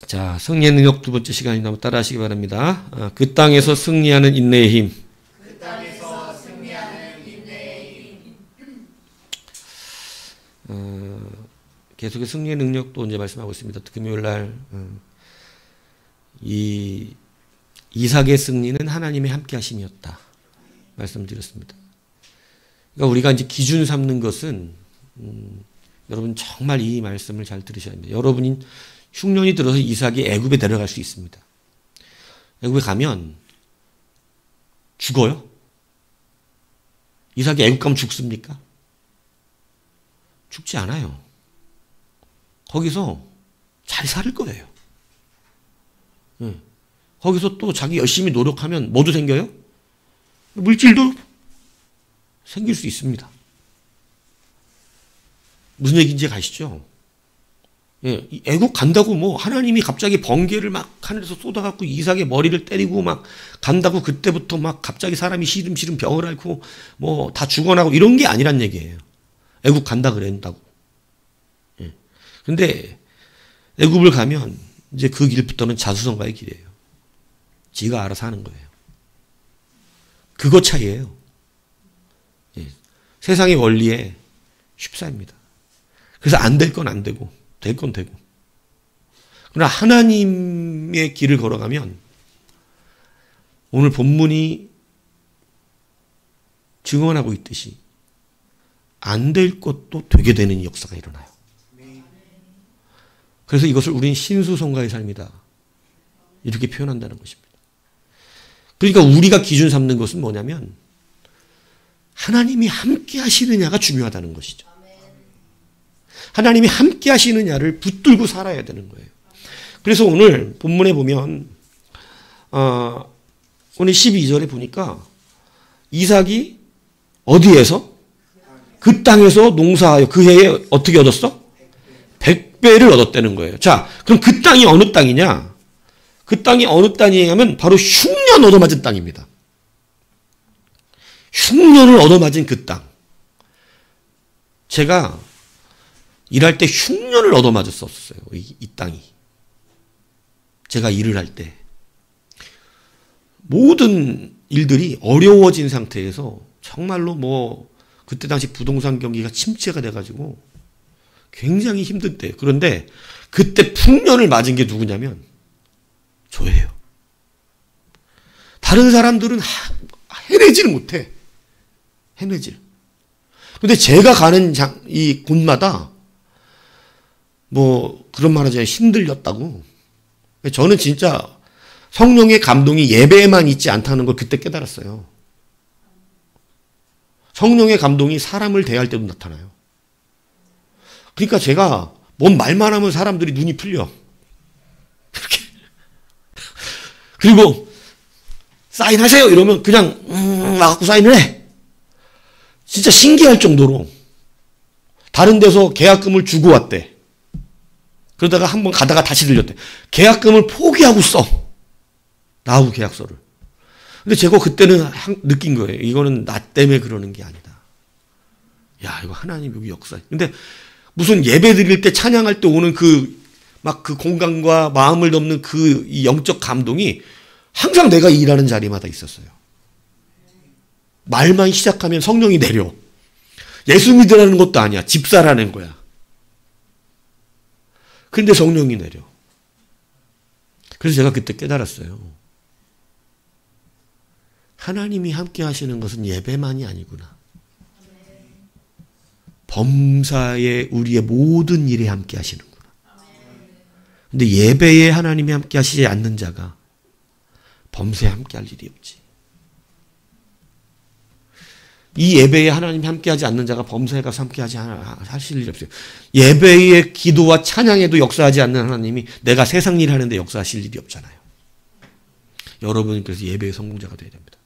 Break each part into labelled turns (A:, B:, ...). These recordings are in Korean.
A: 자, 승리의 능력 두 번째 시간입니다. 한번 따라 하시기 바랍니다. 그 땅에서 승리하는 인내의 힘.
B: 그 땅에서 승리하는 인내의 힘.
A: 계속해서 승리의 능력도 언제 말씀하고 있습니다. 금요일 날 이 이삭의 승리는 하나님의 함께 하심이었다. 말씀드렸습니다. 그러니까 우리가 이제 기준 삼는 것은 여러분 정말 이 말씀을 잘 들으셔야 합니다. 여러분이 흉년이 들어서 이삭이 애굽에 내려갈 수 있습니다. 애굽에 가면 죽어요? 이삭이 애굽 가면 죽습니까? 죽지 않아요. 거기서 잘 살 거예요. 거기서 또 자기 열심히 노력하면 뭐도 생겨요? 물질도 생길 수 있습니다. 무슨 얘기인지 가시죠? 예, 애국 간다고 뭐 하나님이 갑자기 번개를 막 하늘에서 쏟아갖고 이삭의 머리를 때리고 막 간다고 그때부터 막 갑자기 사람이 시름시름 병을 앓고 뭐 다 죽어나고 이런 게 아니란 얘기예요. 애국 간다 그랬다고. 예. 근데 애국을 가면 이제 그 길부터는 자수성가의 길이에요. 지가 알아서 하는 거예요. 그거 차이예요. 예. 세상의 원리에 쉽사입니다. 그래서 안 될 건 안 되고 될 건 되고. 그러나 하나님의 길을 걸어가면 오늘 본문이 증언하고 있듯이 안 될 것도 되게 되는 역사가 일어나요. 그래서 이것을 우리는 신수성가의 삶이다. 이렇게 표현한다는 것입니다. 그러니까 우리가 기준 삼는 것은 뭐냐면 하나님이 함께 하시느냐가 중요하다는 것이죠. 하나님이 함께 하시느냐를 붙들고 살아야 되는 거예요. 그래서 오늘 본문에 보면 오늘 12절에 보니까 이삭이 어디에서? 그 땅에서 농사하여 그 해에 어떻게 얻었어? 100배를 얻었다는 거예요. 자, 그럼 그 땅이 어느 땅이냐? 그 땅이 어느 땅이냐면 바로 흉년 얻어맞은 땅입니다. 흉년을 얻어맞은 그 땅. 제가 일할 때 흉년을 얻어맞았었어요. 이 땅이. 제가 일을 할 때. 모든 일들이 어려워진 상태에서 정말로 뭐 그때 당시 부동산 경기가 침체가 돼가지고 굉장히 힘든 때예요. 그런데 그때 풍년을 맞은 게 누구냐면 저예요. 다른 사람들은 해내지를 못해. 해내질. 근데 제가 가는 이 곳마다 뭐 그런 말 하자면 힘들렸다고. 저는 진짜 성령의 감동이 예배에만 있지 않다는 걸 그때 깨달았어요. 성령의 감동이 사람을 대할 때도 나타나요. 그러니까 제가 뭔 말만 하면 사람들이 눈이 풀려. 그렇게. 그리고 사인하세요 이러면 그냥 와갖고 사인을 해. 진짜 신기할 정도로 다른 데서 계약금을 주고 왔대. 그러다가 한번 가다가 다시 들렸대. 계약금을 포기하고 써. 나하고 계약서를. 근데 제가 그때는 느낀 거예요. 이거는 나 때문에 그러는 게 아니다. 야, 이거 하나님 여기 역사. 근데 무슨 예배 드릴 때 찬양할 때 오는 막 그 공간과 마음을 넘는 이 영적 감동이 항상 내가 일하는 자리마다 있었어요. 말만 시작하면 성령이 내려. 예수 믿으라는 것도 아니야. 집사라는 거야. 그런데 성령이 내려. 그래서 제가 그때 깨달았어요. 하나님이 함께 하시는 것은 예배만이 아니구나. 범사에 우리의 모든 일에 함께 하시는구나. 근데 예배에 하나님이 함께 하시지 않는 자가 범사에 함께 할 일이 없지. 이 예배에 하나님이 함께 하지 않는 자가 범사에 가서 함께 하실 일이 없어요. 예배의 기도와 찬양에도 역사하지 않는 하나님이 내가 세상 일 하는데 역사하실 일이 없잖아요. 여러분은 그래서 예배의 성공자가 되어야 됩니다.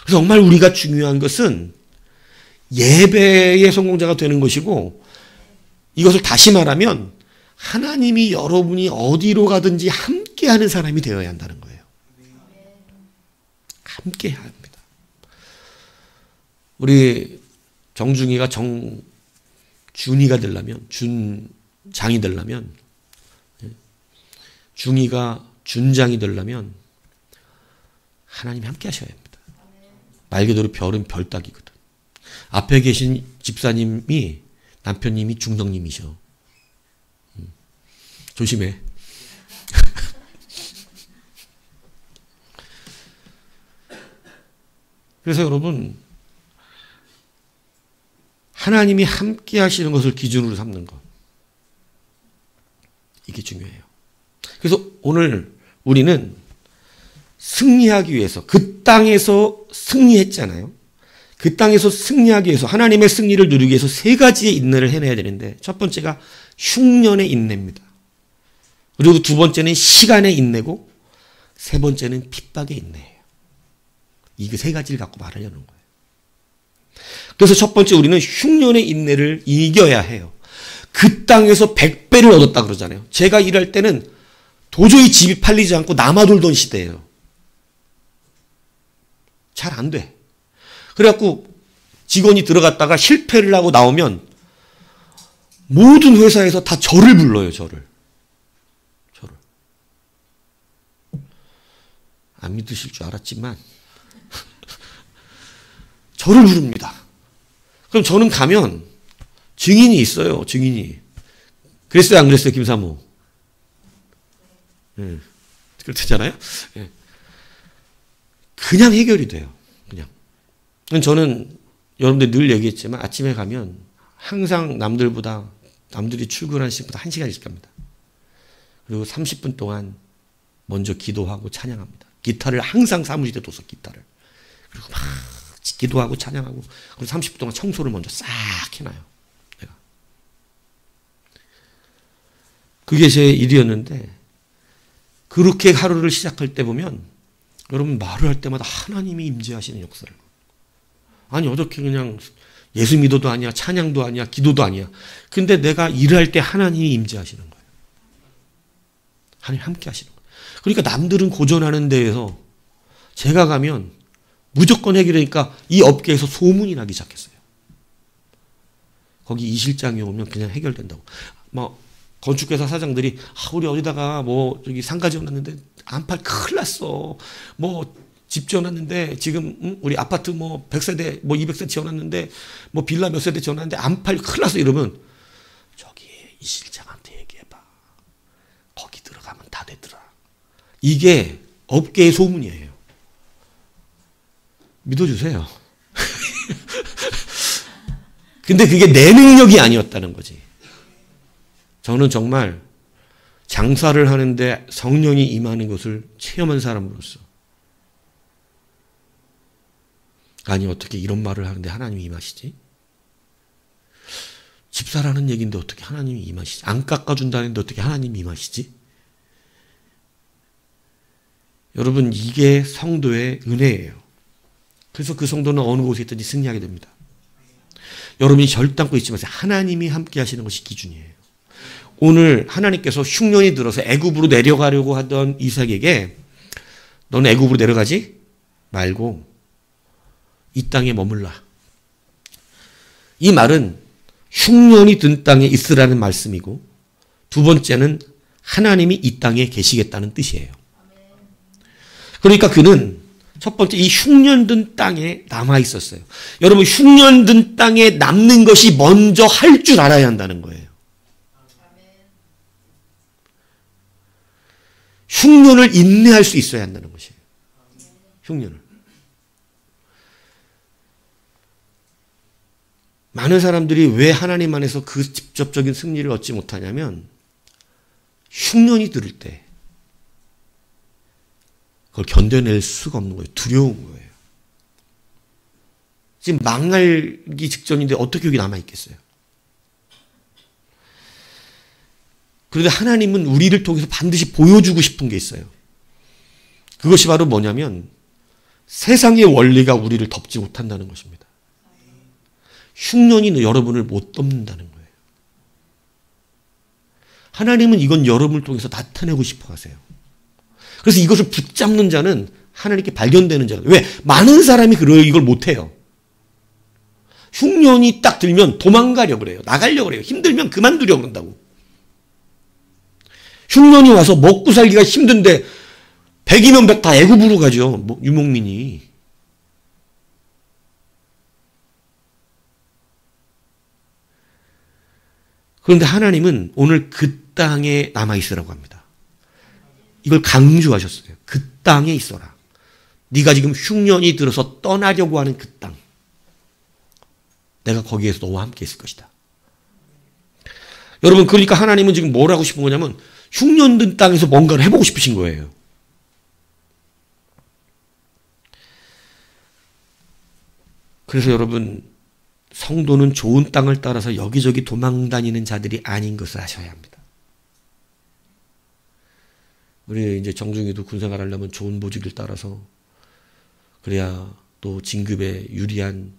A: 그래서 정말 우리가 중요한 것은 예배의 성공자가 되는 것이고, 이것을 다시 말하면 하나님이 여러분이 어디로 가든지 함께하는 사람이 되어야 한다는 거예요. 함께해야 합니다. 우리 정중이가 준이가 되려면, 준장이 되려면 중이가 준장이 되려면 하나님이 함께 하셔야 합니다. 말 그대로 별은 별 따기거든. 앞에 계신 집사님이 남편님이 중덕님이셔. 조심해. 그래서 여러분, 하나님이 함께 하시는 것을 기준으로 삼는 것. 이게 중요해요. 그래서 오늘 우리는 승리하기 위해서, 그 땅에서 승리했잖아요. 그 땅에서 승리하기 위해서, 하나님의 승리를 누리기 위해서 세 가지의 인내를 해내야 되는데, 첫 번째가 흉년의 인내입니다. 그리고 두 번째는 시간의 인내고, 세 번째는 핍박의 인내예요. 이게 세 가지를 갖고 말하려는 거예요. 그래서 첫 번째 우리는 흉년의 인내를 이겨야 해요. 그 땅에서 100배를 얻었다 그러잖아요. 제가 일할 때는 도저히 집이 팔리지 않고 남아돌던 시대예요. 잘 안 돼. 그래갖고 직원이 들어갔다가 실패를 하고 나오면 모든 회사에서 다 저를 불러요. 저를. 안 믿으실 줄 알았지만 저를 부릅니다. 그럼 저는 가면 증인이 있어요. 증인이. 그랬어요? 안 그랬어요? 김사모. 그렇잖아요. 그냥 해결이 돼요. 그냥. 저는 여러분들 늘 얘기했지만 아침에 가면 항상 남들이 출근하는 시간보다 1시간 일찍 갑니다. 그리고 30분 동안 먼저 기도하고 찬양합니다. 기타를 항상 사무실에 둬서 기타를. 그리고 막 기도하고 찬양하고, 그리고 30분 동안 청소를 먼저 싹 해놔요. 내가. 그게 제 일이었는데, 그렇게 하루를 시작할 때 보면 여러분 말을 할 때마다 하나님이 임재하시는 역사를. 아니 어떻게 그냥 예수 믿어도 아니야, 찬양도 아니야, 기도도 아니야. 근데 내가 일할 때 하나님이 임재하시는 거예요. 하나님 함께 하시는 거예요. 그러니까 남들은 고전하는 데에서 제가 가면 무조건 해결하니까 이 업계에서 소문이 나기 시작했어요. 거기 이 실장이 오면 그냥 해결된다고. 건축회사 사장들이 우리 어디다가 저기 상가 지어놨는데 안 팔 큰일 났어. 집 지어놨는데 지금 우리 아파트 100세대 200세대 지어놨는데 빌라 몇 세대 지어놨는데 안 팔 큰일 났어. 이러면 저기 이 실장한테 얘기해봐. 거기 들어가면 다 되더라. 이게 업계의 소문이에요. 믿어주세요. 근데 그게 내 능력이 아니었다는 거지. 저는 정말 장사를 하는데 성령이 임하는 것을 체험한 사람으로서, 아니 어떻게 이런 말을 하는데 하나님이 임하시지? 집사라는 얘기인데 어떻게 하나님이 임하시지? 안 깎아준다는데 어떻게 하나님이 임하시지? 여러분, 이게 성도의 은혜예요. 그래서 그 성도는 어느 곳에 있든지 승리하게 됩니다. 여러분이 절단코 잊지 마세요. 하나님이 함께 하시는 것이 기준이에요. 오늘 하나님께서 흉년이 들어서 애굽으로 내려가려고 하던 이삭에게 너는 애굽으로 내려가지 말고 이 땅에 머물라. 이 말은 흉년이 든 땅에 있으라는 말씀이고, 두 번째는 하나님이 이 땅에 계시겠다는 뜻이에요. 그러니까 그는 첫 번째 이 흉년 든 땅에 남아 있었어요. 여러분, 흉년 든 땅에 남는 것이 먼저 할 줄 알아야 한다는 거예요. 흉년을 인내할 수 있어야 한다는 것이에요. 흉년을. 많은 사람들이 왜 하나님 안에서 그 직접적인 승리를 얻지 못하냐면 흉년이 들을 때 그걸 견뎌낼 수가 없는 거예요. 두려운 거예요. 지금 망하기 직전인데 어떻게 여기 남아있겠어요? 그런데 하나님은 우리를 통해서 반드시 보여주고 싶은 게 있어요. 그것이 바로 뭐냐면 세상의 원리가 우리를 덮지 못한다는 것입니다. 흉년이 여러분을 못 덮는다는 거예요. 하나님은 이건 여러분을 통해서 나타내고 싶어 하세요. 그래서 이것을 붙잡는 자는 하나님께 발견되는 자가. 왜? 많은 사람이 이걸 못해요. 흉년이 딱 들면 도망가려고 그래요. 나가려고 그래요. 힘들면 그만두려고 그런다고. 흉년이 와서 먹고 살기가 힘든데 100이면 100 다 애굽으로 가죠. 유목민이. 그런데 하나님은 오늘 그 땅에 남아있으라고 합니다. 이걸 강조하셨어요. 그 땅에 있어라. 네가 지금 흉년이 들어서 떠나려고 하는 그 땅. 내가 거기에서 너와 함께 있을 것이다. 여러분, 그러니까 하나님은 지금 뭘 하고 싶은 거냐면 흉년 든 땅에서 뭔가를 해보고 싶으신 거예요. 그래서 여러분, 성도는 좋은 땅을 따라서 여기저기 도망다니는 자들이 아닌 것을 아셔야 합니다. 우리 이제 정중이도 군생활 하려면 좋은 보직을 따라서 그래야 또 진급에 유리한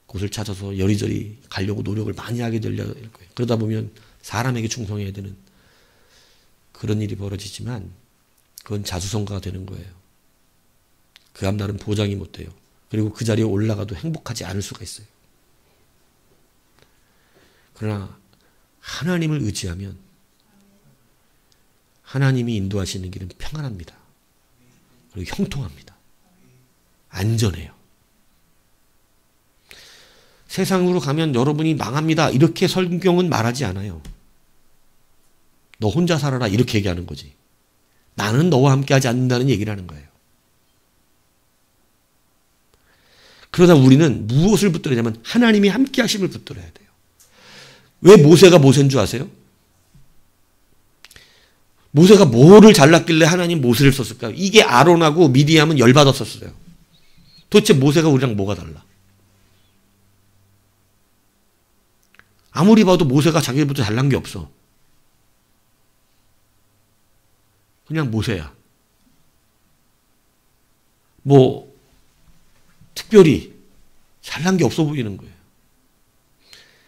A: 곳을 찾아서 여리저리 가려고 노력을 많이 하게 될 거예요. 그러다 보면 사람에게 충성해야 되는 그런 일이 벌어지지만 그건 자수성가가 되는 거예요. 그 앞날은 보장이 못 돼요. 그리고 그 자리에 올라가도 행복하지 않을 수가 있어요. 그러나 하나님을 의지하면 하나님이 인도하시는 길은 평안합니다. 그리고 형통합니다. 안전해요. 세상으로 가면 여러분이 망합니다. 이렇게 성경은 말하지 않아요. 너 혼자 살아라 이렇게 얘기하는 거지. 나는 너와 함께 하지 않는다는 얘기를 하는 거예요. 그러다 우리는 무엇을 붙들어야냐면 하나님이 함께 하심을 붙들어야 돼요. 왜 모세가 모세인 줄 아세요? 모세가 뭐를 잘났길래 하나님 모세를 썼을까요? 이게 아론하고 미디암은 열받았었어요. 도대체 모세가 우리랑 뭐가 달라? 아무리 봐도 모세가 자기보다 잘난 게 없어. 그냥 모세야. 뭐 특별히 잘난 게 없어 보이는 거예요.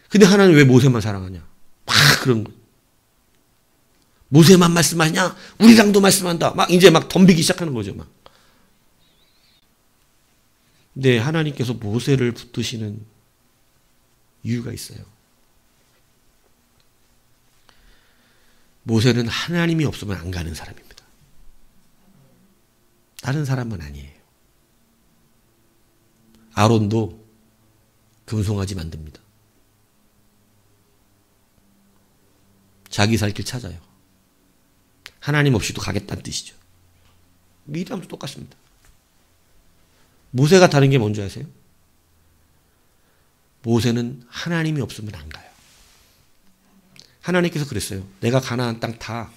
A: 근데 하나님 왜 모세만 사랑하냐? 막 그런 거예요. 모세만 말씀하냐? 우리랑도 말씀한다. 막 이제 막 덤비기 시작하는 거죠. 막. 근데 하나님께서 모세를 붙드시는 이유가 있어요. 모세는 하나님이 없으면 안 가는 사람입니다. 다른 사람은 아니에요. 아론도 금송아지 만듭니다. 자기 살 길 찾아요. 하나님 없이도 가겠다는 뜻이죠. 미리암도 똑같습니다. 모세가 다른 게 뭔지 아세요? 모세는 하나님이 없으면 안 가요. 하나님께서 그랬어요. 내가 가나안 땅 다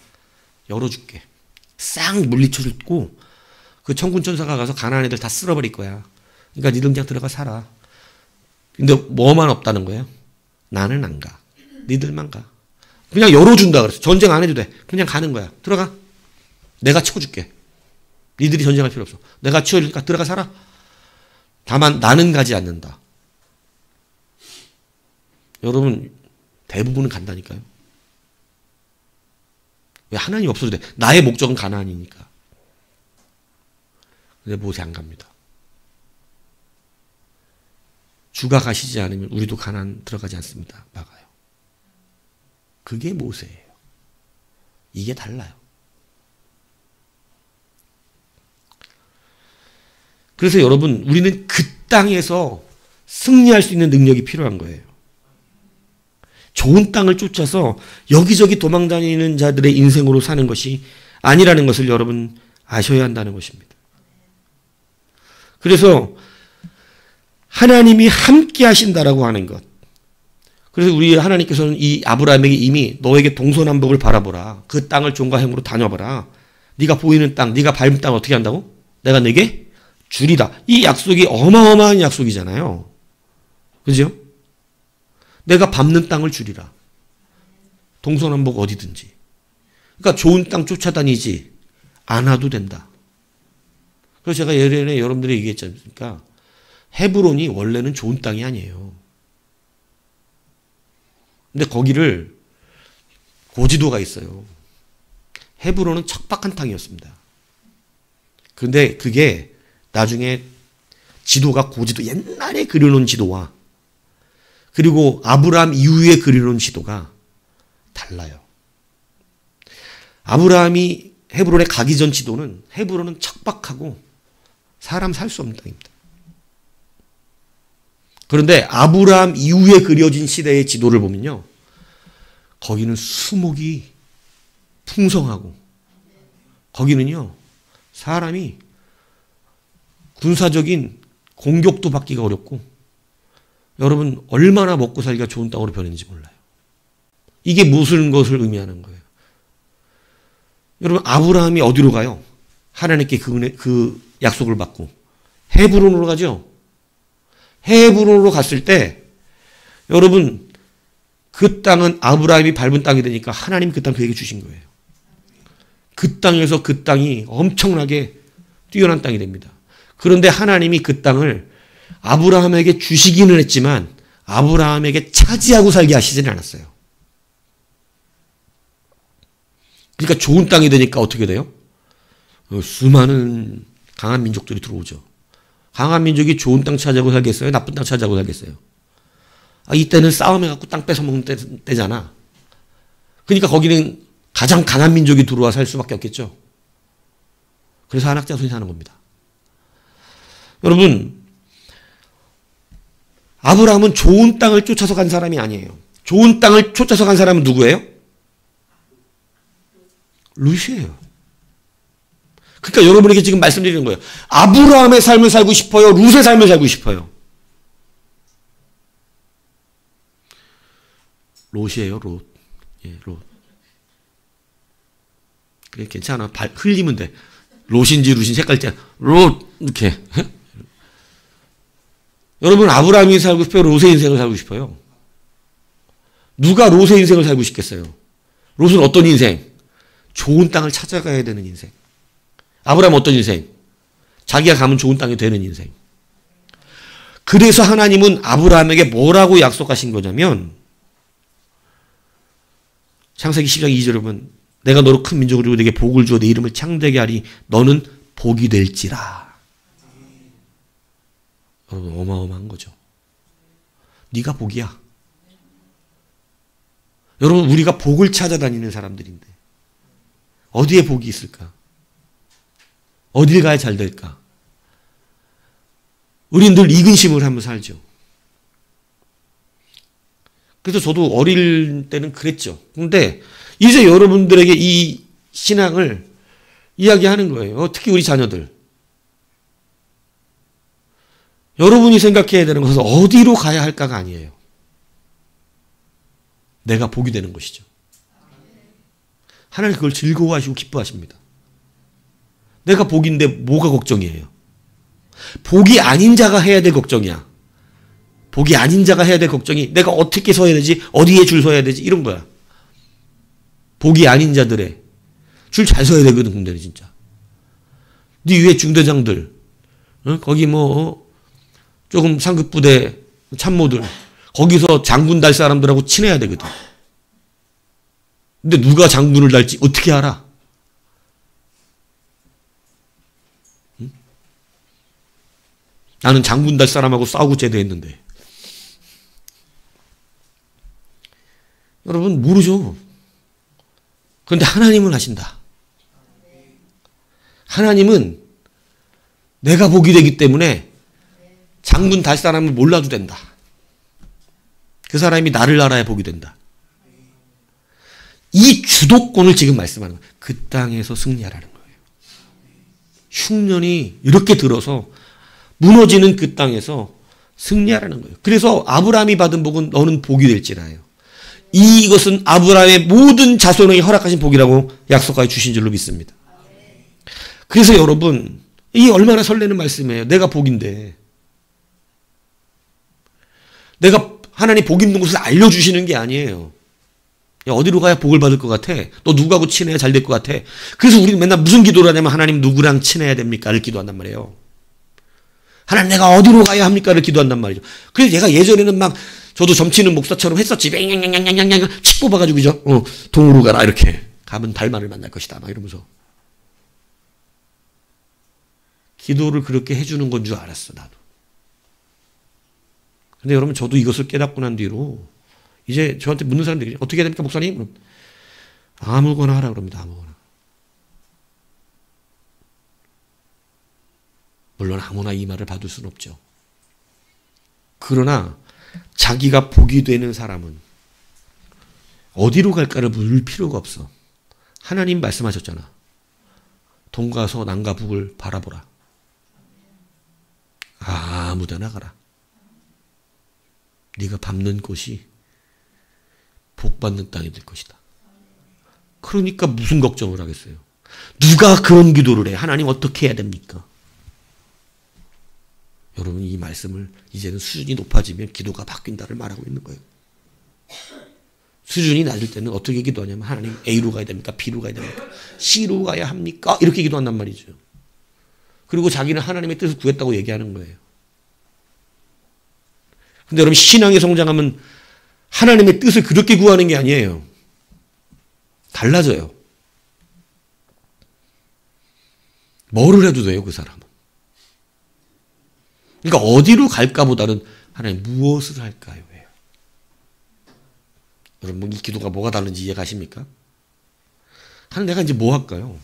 A: 열어줄게. 싹 물리쳐주고 그 천군 천사가 가서 가나안 애들 다 쓸어버릴 거야. 그러니까 니들 그냥 들어가 살아. 근데 뭐만 없다는 거예요? 나는 안 가. 니들만 가. 그냥 열어준다 그랬어. 전쟁 안 해도 돼. 그냥 가는 거야. 들어가. 내가 치워줄게. 니들이 전쟁할 필요 없어. 내가 치워주니까 들어가 살아. 다만 나는 가지 않는다. 여러분 대부분은 간다니까요. 왜 하나님 없어도 돼? 나의 목적은 가나안이니까. 근데 모세 안 갑니다. 주가 가시지 않으면 우리도 가나안 들어가지 않습니다. 막아요. 그게 모세예요. 이게 달라요. 그래서 여러분 우리는 그 땅에서 승리할 수 있는 능력이 필요한 거예요. 좋은 땅을 쫓아서 여기저기 도망다니는 자들의 인생으로 사는 것이 아니라는 것을 여러분 아셔야 한다는 것입니다. 그래서 하나님이 함께 하신다라고 하는 것. 그래서 우리 하나님께서는 이 아브라함에게 이미 너에게 동서남북을 바라보라. 그 땅을 종과 행으로 다녀봐라. 네가 보이는 땅, 네가 밟은 땅 어떻게 한다고? 내가 내게 주리라. 이 약속이 어마어마한 약속이잖아요. 그죠? 내가 밟는 땅을 주리라. 동서남북 어디든지. 그러니까 좋은 땅 쫓아다니지 않아도 된다. 그래서 제가 예전에 여러분들이 얘기했지 않습니까? 헤브론이 원래는 좋은 땅이 아니에요. 근데 거기를 고지도가 있어요. 헤브론은 척박한 땅이었습니다. 그런데 그게 나중에 지도가 고지도 옛날에 그려놓은 지도와 그리고 아브라함 이후에 그려놓은 지도가 달라요. 아브라함이 헤브론에 가기 전 지도는 헤브론은 척박하고 사람 살 수 없는 땅입니다. 그런데 아브라함 이후에 그려진 시대의 지도를 보면요. 거기는 수목이 풍성하고 거기는요. 사람이 군사적인 공격도 받기가 어렵고 여러분 얼마나 먹고 살기가 좋은 땅으로 변했는지 몰라요. 이게 무슨 것을 의미하는 거예요. 여러분 아브라함이 어디로 가요? 하나님께 그 약속을 받고 헤브론으로 가죠. 헤브론으로 갔을 때 여러분 그 땅은 아브라함이 밟은 땅이 되니까 하나님이 그 땅 그에게 주신 거예요. 그 땅에서 그 땅이 엄청나게 뛰어난 땅이 됩니다. 그런데 하나님이 그 땅을 아브라함에게 주시기는 했지만 아브라함에게 차지하고 살게 하시지는 않았어요. 그러니까 좋은 땅이 되니까 어떻게 돼요? 수많은 강한 민족들이 들어오죠. 강한 민족이 좋은 땅 차지하고 살겠어요? 나쁜 땅 차지하고 살겠어요? 이때는 싸움해갖고 땅 뺏어먹는 때잖아. 그러니까 거기는 가장 강한 민족이 들어와 살 수밖에 없겠죠. 그래서 한학자손이 사는 겁니다. 여러분 아브라함은 좋은 땅을 쫓아서 간 사람이 아니에요. 좋은 땅을 쫓아서 간 사람은 누구예요? 룻이에요. 그러니까 여러분에게 지금 말씀드리는 거예요. 아브라함의 삶을 살고 싶어요? 룻의 삶을 살고 싶어요? 롯이에요, 롯. 예, 롯. 그래, 괜찮아. 흘리면 돼. 롯인지 룻인지 색깔 롯, 이렇게. 여러분, 아브라함이 살고 싶어요? 롯의 인생을 살고 싶어요? 누가 롯의 인생을 살고 싶겠어요? 롯은 어떤 인생? 좋은 땅을 찾아가야 되는 인생. 아브라함은 어떤 인생? 자기가 가면 좋은 땅이 되는 인생. 그래서 하나님은 아브라함에게 뭐라고 약속하신 거냐면 창세기 10장 2절에 보면 내가 너로 큰 민족을 이루고 내게 복을 주어 내 이름을 창대하게 하리 너는 복이 될지라. 여러분 어마어마한 거죠. 네가 복이야. 여러분 우리가 복을 찾아다니는 사람들인데 어디에 복이 있을까? 어딜 가야 잘 될까? 우리는 늘 이근심을 하면서 살죠. 그래서 저도 어릴 때는 그랬죠. 근데 이제 여러분들에게 이 신앙을 이야기하는 거예요. 특히 우리 자녀들. 여러분이 생각해야 되는 것은 어디로 가야 할까가 아니에요. 내가 복이 되는 것이죠. 하나님 그걸 즐거워하시고 기뻐하십니다. 내가 복인데 뭐가 걱정이에요? 복이 아닌 자가 해야 될 걱정이야. 복이 아닌 자가 해야 될 걱정이 내가 어떻게 서야 되지? 어디에 줄 서야 되지? 이런 거야. 복이 아닌 자들의 줄 잘 서야 되거든, 근데 진짜. 네 위에 중대장들, 거기 조금 상급부대 참모들, 거기서 장군 달 사람들하고 친해야 되거든. 근데 누가 장군을 달지 어떻게 알아? 응? 나는 장군 달 사람하고 싸우고 제대했는데. 여러분 모르죠. 그런데 하나님은 하신다. 하나님은 내가 복이 되기 때문에 장군 달 사람을 몰라도 된다. 그 사람이 나를 알아야 복이 된다. 이 주도권을 지금 말씀하는 거예요. 그 땅에서 승리하라는 거예요. 흉년이 이렇게 들어서 무너지는 그 땅에서 승리하라는 거예요. 그래서 아브라함이 받은 복은 너는 복이 될지라요. 이것은 아브라함의 모든 자손에게 허락하신 복이라고 약속하여 주신 줄로 믿습니다. 그래서 여러분 이게 얼마나 설레는 말씀이에요. 내가 복인데 내가 하나님 복 있는 곳을 알려주시는 게 아니에요. 야, 어디로 가야 복을 받을 것 같아? 너 누구하고 친해야 잘 될 것 같아? 그래서 우리는 맨날 무슨 기도를 하냐면 하나님 누구랑 친해야 됩니까?를 기도한단 말이에요. 하나님 내가 어디로 가야 합니까?를 기도한단 말이죠. 그래서 얘가 예전에는 막 저도 점치는 목사처럼 했었지. 냥냥냥냥냥냥 칙 뽑아가지고 그죠? 동으로 가라 이렇게. 가면 달마를 만날 것이다 막 이러면서. 기도를 그렇게 해주는 건 줄 알았어 나도. 근데 여러분 저도 이것을 깨닫고 난 뒤로 이제 저한테 묻는 사람들이 어떻게 해야 됩니까 목사님? 아무거나 하라 그럽니다. 아무거나. 물론 아무나 이 말을 받을 수는 없죠. 그러나 자기가 복이 되는 사람은 어디로 갈까를 물 필요가 없어. 하나님 말씀하셨잖아. 동과 서 남과 북을 바라보라. 아무 데나 가라. 네가 밟는 곳이 복받는 땅이 될 것이다. 그러니까 무슨 걱정을 하겠어요. 누가 그런 기도를 해? 하나님 어떻게 해야 됩니까? 여러분 이 말씀을 이제는 수준이 높아지면 기도가 바뀐다를 말하고 있는 거예요. 수준이 낮을 때는 어떻게 기도하냐면 하나님 A로 가야 됩니까? B로 가야 됩니까? C로 가야 합니까? 이렇게 기도한단 말이죠. 그리고 자기는 하나님의 뜻을 구했다고 얘기하는 거예요. 근데 여러분 신앙의 성장하면 하나님의 뜻을 그렇게 구하는 게 아니에요. 달라져요. 뭐를 해도 돼요, 그 사람은. 그러니까 어디로 갈까 보다는 하나님 무엇을 할까요? 왜요? 여러분 이 기도가 뭐가 다른지 이해가십니까? 하나님 내가 이제 뭐 할까요?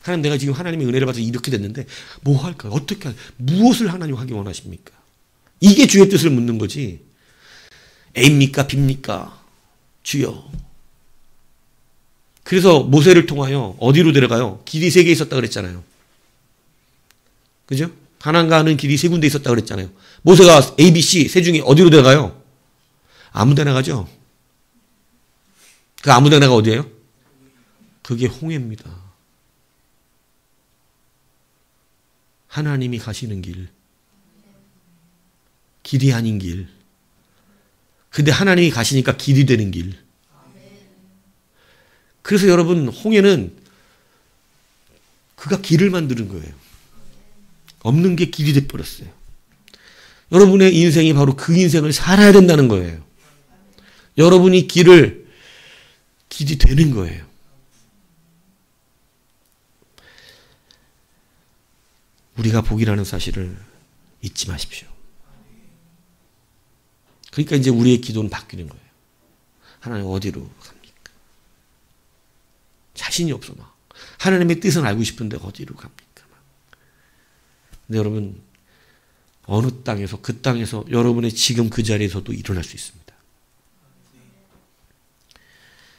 A: 하나님 내가 지금 하나님의 은혜를 받아서 이렇게 됐는데 뭐 할까요? 어떻게 할까요? 무엇을 하나님 하기 원하십니까? 이게 주의 뜻을 묻는 거지. A입니까? B입니까? 주여. 그래서 모세를 통하여 어디로 데려가요? 길이 3개 있었다 그랬잖아요. 그죠? 가나안 가는 길이 3군데 있었다 그랬잖아요. 모세가 A, B, C 세 중에 어디로 데려가요? 아무 데나 가죠. 그 아무 데나가 어디예요? 그게 홍해입니다. 하나님이 가시는 길. 길이 아닌 길. 근데 하나님이 가시니까 길이 되는 길. 그래서 여러분 홍해는 그가 길을 만드는 거예요. 없는 게 길이 돼버렸어요. 여러분의 인생이 바로 그 인생을 살아야 된다는 거예요. 여러분이 길이 되는 거예요. 우리가 복이라는 사실을 잊지 마십시오. 그러니까 이제 우리의 기도는 바뀌는 거예요. 하나님 어디로 갑니까? 자신이 없어 막. 하나님의 뜻은 알고 싶은데 어디로 갑니까? 근데 여러분 어느 땅에서 그 땅에서 여러분의 지금 그 자리에서도 일어날 수 있습니다.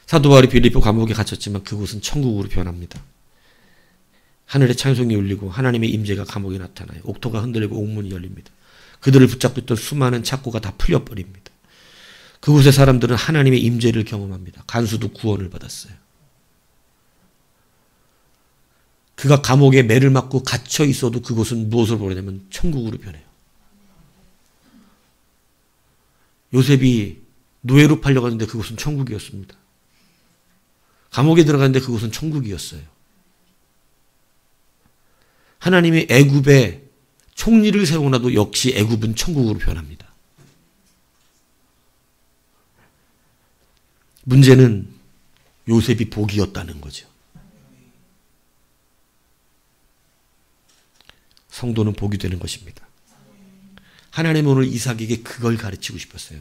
A: 사도 바울이 빌립보 감옥에 갇혔지만 그곳은 천국으로 변합니다. 하늘의 찬송이 울리고 하나님의 임재가 감옥에 나타나요. 옥토가 흔들리고 옥문이 열립니다. 그들을 붙잡고 수많은 착고가 다 풀려버립니다. 그곳의 사람들은 하나님의 임재를 경험합니다. 간수도 구원을 받았어요. 그가 감옥에 매를 맞고 갇혀 있어도 그곳은 무엇을 보내냐면 천국으로 변해요. 요셉이 노예로 팔려갔는데 그곳은 천국이었습니다. 감옥에 들어갔는데 그곳은 천국이었어요. 하나님이 애굽에 총리를 세워놔도 역시 애굽은 천국으로 변합니다. 문제는 요셉이 복이었다는 거죠. 성도는 복이 되는 것입니다. 하나님은 오늘 이삭에게 그걸 가르치고 싶었어요.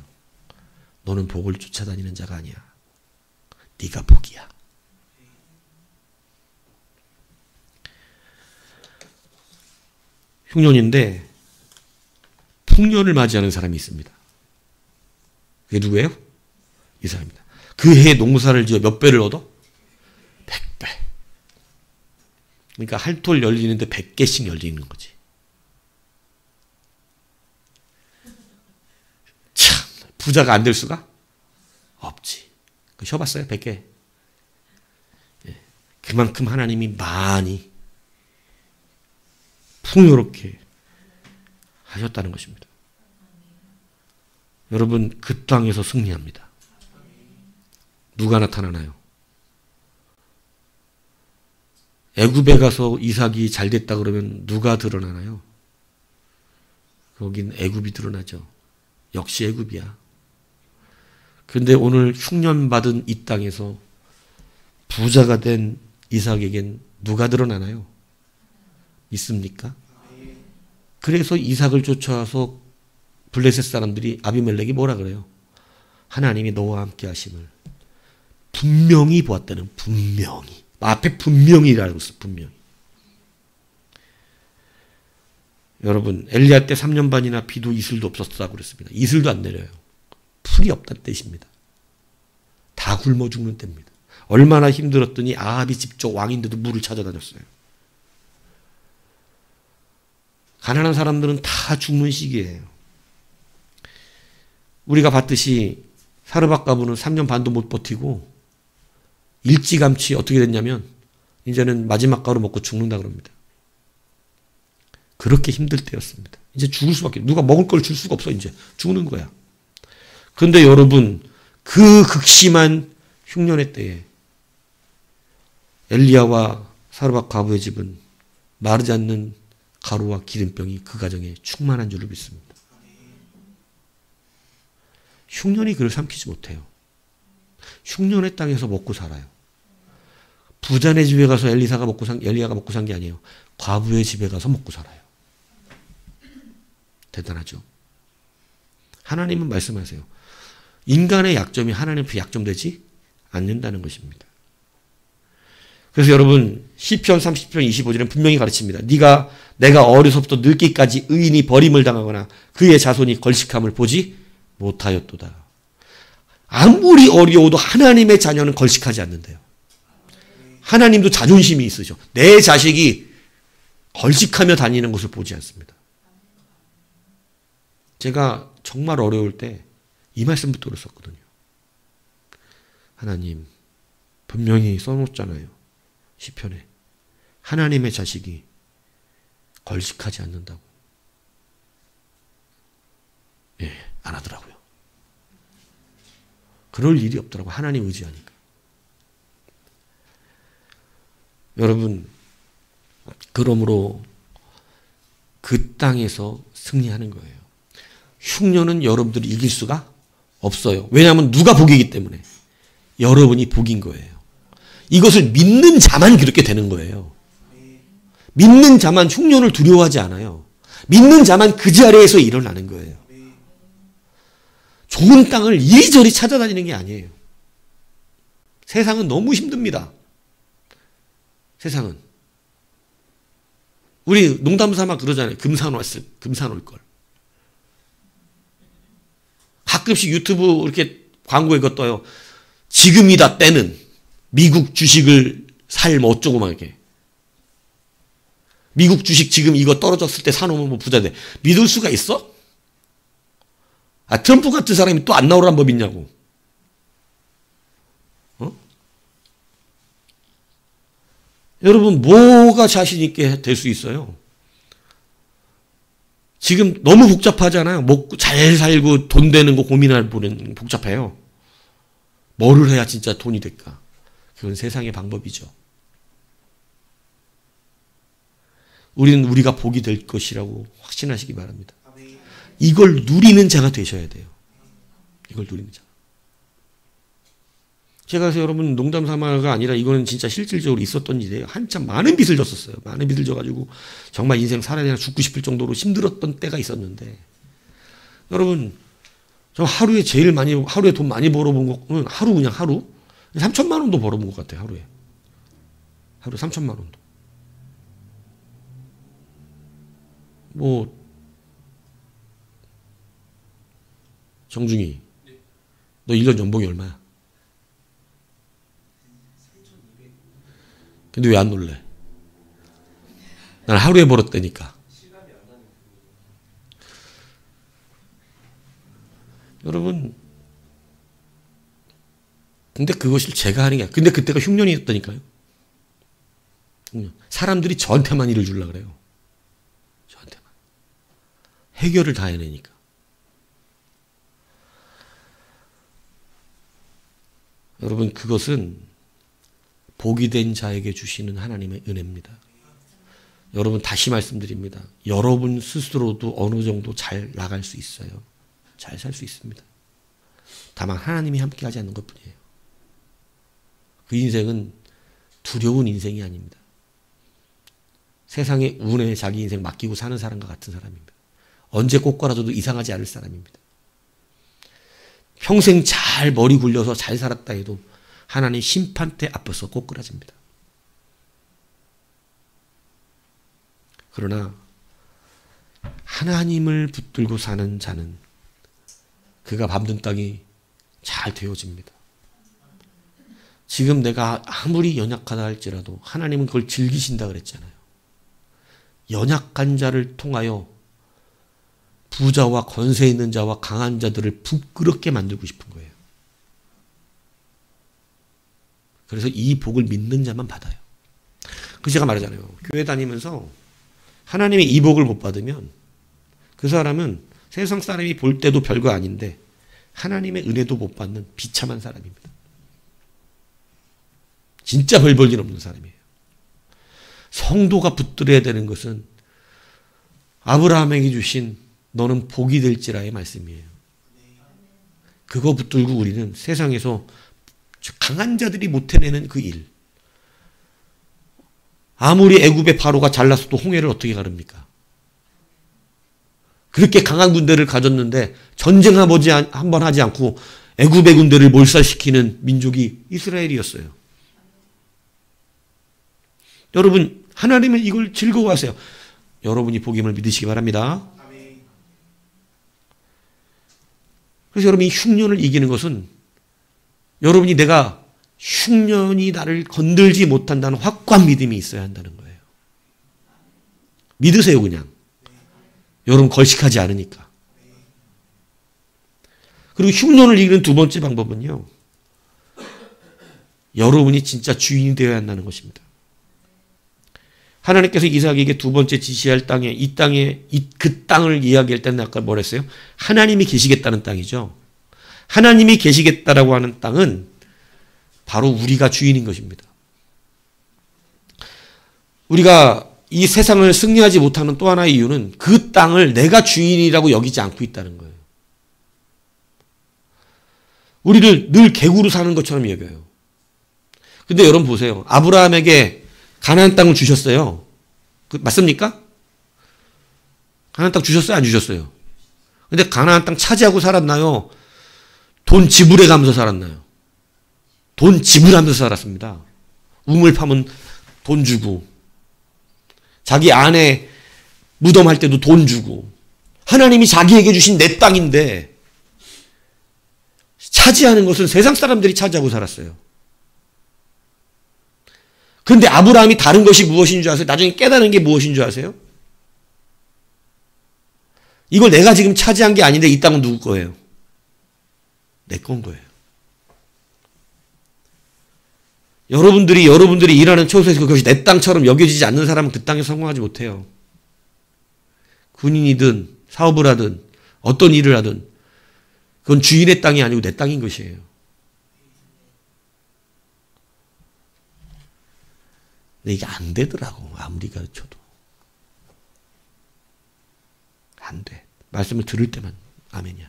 A: 너는 복을 쫓아다니는 자가 아니야. 네가 복이야. 흉년인데 풍년을 맞이하는 사람이 있습니다. 그게 누구예요? 이삭입니다. 그 해에 농사를 지어 몇 배를 얻어? 100배. 그러니까 할톨 열리는데 100개씩 열리는 거지. 참 부자가 안 될 수가 없지. 쉬어봤어요? 100개. 그만큼 하나님이 많이 풍요롭게 하셨다는 것입니다. 여러분 그 땅에서 승리합니다. 누가 나타나나요? 애굽에 가서 이삭이 잘 됐다 그러면 누가 드러나나요? 거긴 애굽이 드러나죠. 역시 애굽이야. 그런데 오늘 흉년받은 이 땅에서 부자가 된 이삭에겐 누가 드러나나요? 있습니까? 그래서 이삭을 쫓아와서 블레셋 사람들이 아비멜렉이 뭐라 그래요? 하나님이 너와 함께 하심을 분명히 보았다는 분명히. 앞에 분명히라고 했어. 분명히. 여러분 엘리야 때 3년 반이나 비도 이슬도 없었다고 그랬습니다. 이슬도 안 내려요. 풀이 없다는 뜻입니다. 다 굶어 죽는 때입니다. 얼마나 힘들었더니 아합이 직접 왕인데도 물을 찾아다녔어요. 가난한 사람들은 다 죽는 시기예요. 우리가 봤듯이 사르밧 가부는 3년 반도 못 버티고 일찌감치 어떻게 됐냐면 이제는 마지막 가루 먹고 죽는다 그럽니다. 그렇게 힘들 때였습니다. 이제 죽을 수밖에, 누가 먹을 걸 줄 수가 없어. 이제 죽는 거야. 그런데 여러분, 그 극심한 흉년의 때에 엘리야와 사르밧 가부의 집은 마르지 않는 가루와 기름병이 그 가정에 충만한 줄을 믿습니다. 흉년이 그를 삼키지 못해요. 흉년의 땅에서 먹고 살아요. 부자네 집에 가서 엘리야가 먹고 산 게 아니에요. 과부의 집에 가서 먹고 살아요. 대단하죠. 하나님은 말씀하세요. 인간의 약점이 하나님 앞에 약점되지 않는다는 것입니다. 그래서 여러분 시편 30편 25절은 분명히 가르칩니다. 내가 어려서부터 늙기까지 의인이 버림을 당하거나 그의 자손이 걸식함을 보지 못하였도다. 아무리 어려워도 하나님의 자녀는 걸식하지 않는데요. 하나님도 자존심이 있으셔. 내 자식이 걸식하며 다니는 것을 보지 않습니다. 제가 정말 어려울 때 이 말씀부터 들었었거든요. 하나님, 분명히 써놓잖아요. 시편에. 하나님의 자식이 걸식하지 않는다고. 예, 안 하더라고요. 그럴 일이 없더라고요. 하나님 의지하니까. 여러분, 그러므로 그 땅에서 승리하는 거예요. 흉년은 여러분들이 이길 수가 없어요. 왜냐하면 누가 복이기 때문에. 여러분이 복인 거예요. 이것을 믿는 자만 그렇게 되는 거예요. 믿는 자만 흉년을 두려워하지 않아요. 믿는 자만 그 자리에서 일어나는 거예요. 좋은 땅을 이리저리 찾아다니는 게 아니에요. 세상은 너무 힘듭니다. 세상은. 우리 농담 삼아 그러잖아요. 금산 올 걸. 가끔씩 유튜브 이렇게 광고에 그거 떠요. 지금이다 때는 미국 주식을 뭐 어쩌고 막 이렇게. 미국 주식 지금 이거 떨어졌을 때 사놓으면 뭐 부자 돼. 믿을 수가 있어? 트럼프 같은 사람이 또 안 나오란 법 있냐고. 여러분, 뭐가 자신있게 될 수 있어요? 지금 너무 복잡하잖아요. 먹고 잘 살고 돈 되는 거 고민할 보는 복잡해요. 뭐를 해야 진짜 돈이 될까? 그건 세상의 방법이죠. 우리는 우리가 복이 될 것이라고 확신하시기 바랍니다. 이걸 누리는 자가 되셔야 돼요. 이걸 누리는 자. 제가 그래서 여러분 농담 삼아가 아니라 이거는 진짜 실질적으로 있었던 일이에요. 한참 많은 빚을 졌었어요. 많은 빚을 져가지고 정말 인생 살아야 되나 죽고 싶을 정도로 힘들었던 때가 있었는데 여러분 저 하루에 돈 많이 벌어본 거는 하루 3천만 원도 벌어본 것 같아요. 하루에 3천만 원도. 뭐 정중히 너 1년 연봉이 얼마야? 근데 왜 안 놀래? 난 하루에 벌었다니까. 여러분, 근데 그것을 제가 하는 게 아니라, 근데 그때가 흉년이었다니까요. 사람들이 저한테만 일을 주려고 그래요. 저한테만. 해결을 다 해내니까. 여러분, 그것은 복이 된 자에게 주시는 하나님의 은혜입니다. 여러분 다시 말씀드립니다. 여러분 스스로도 어느 정도 잘 나갈 수 있어요. 잘 살 수 있습니다. 다만 하나님이 함께하지 않는 것뿐이에요. 그 인생은 두려운 인생이 아닙니다. 세상의 운에 자기 인생 맡기고 사는 사람과 같은 사람입니다. 언제 꼬꾸라져도 이상하지 않을 사람입니다. 평생 잘 머리 굴려서 잘 살았다 해도 하나님 심판대 앞에서 꼬꾸라집니다. 그러나 하나님을 붙들고 사는 자는 그가 밟는 땅이 잘 되어집니다. 지금 내가 아무리 연약하다 할지라도 하나님은 그걸 즐기신다 그랬잖아요. 연약한 자를 통하여 부자와 권세 있는 자와 강한 자들을 부끄럽게 만들고 싶은 거예요. 그래서 이 복을 믿는 자만 받아요. 그 제가 말하잖아요. 교회 다니면서 하나님의 이 복을 못 받으면 그 사람은 세상 사람이 볼 때도 별거 아닌데 하나님의 은혜도 못 받는 비참한 사람입니다. 진짜 별 볼 일 없는 사람이에요. 성도가 붙들어야 되는 것은 아브라함에게 주신 너는 복이 될지라의 말씀이에요. 그거 붙들고 우리는 세상에서 강한 자들이 못 해내는 그 일. 아무리 애굽의 바로가 잘났어도 홍해를 어떻게 가릅니까? 그렇게 강한 군대를 가졌는데 전쟁 한번 하지 않고 애굽의 군대를 몰살시키는 민족이 이스라엘이었어요. 여러분, 하나님은 이걸 즐거워하세요. 여러분이 복임을 믿으시기 바랍니다. 그래서 여러분이 흉년을 이기는 것은 여러분이 내가 흉년이 나를 건들지 못한다는 확고한 믿음이 있어야 한다는 거예요. 믿으세요, 그냥. 여러분 걸식하지 않으니까. 그리고 흉년을 이기는 두 번째 방법은요. 여러분이 진짜 주인이 되어야 한다는 것입니다. 하나님께서 이삭에게 두 번째 지시할 땅에 그 땅을 이야기할 때는 아까 뭐랬어요? 하나님이 계시겠다는 땅이죠. 하나님이 계시겠다라고 하는 땅은 바로 우리가 주인인 것입니다. 우리가 이 세상을 승리하지 못하는 또 하나의 이유는 그 땅을 내가 주인이라고 여기지 않고 있다는 거예요. 우리를 늘 개구로 사는 것처럼 여겨요. 근데 여러분 보세요. 아브라함에게 가나안 땅을 주셨어요. 맞습니까? 가나안 땅 주셨어요? 안 주셨어요? 근데 가나안 땅 차지하고 살았나요? 돈 지불해 가면서 살았나요? 돈 지불하면서 살았습니다. 우물 파면 돈 주고 자기 아내 무덤할 때도 돈 주고 하나님이 자기에게 주신 내 땅인데 차지하는 것은 세상 사람들이 차지하고 살았어요. 그런데 아브라함이 다른 것이 무엇인 줄 아세요? 나중에 깨달은 게 무엇인 줄 아세요? 이걸 내가 지금 차지한 게 아닌데 이 땅은 누구 거예요? 내 건 거예요. 여러분들이 일하는 처소에서 그것이 내 땅처럼 여겨지지 않는 사람은 그 땅에 성공하지 못해요. 군인이든 사업을 하든 어떤 일을 하든 그건 주인의 땅이 아니고 내 땅인 것이에요. 근데 이게 안 되더라고. 아무리 가르쳐도. 안 돼. 말씀을 들을 때만 아멘이야.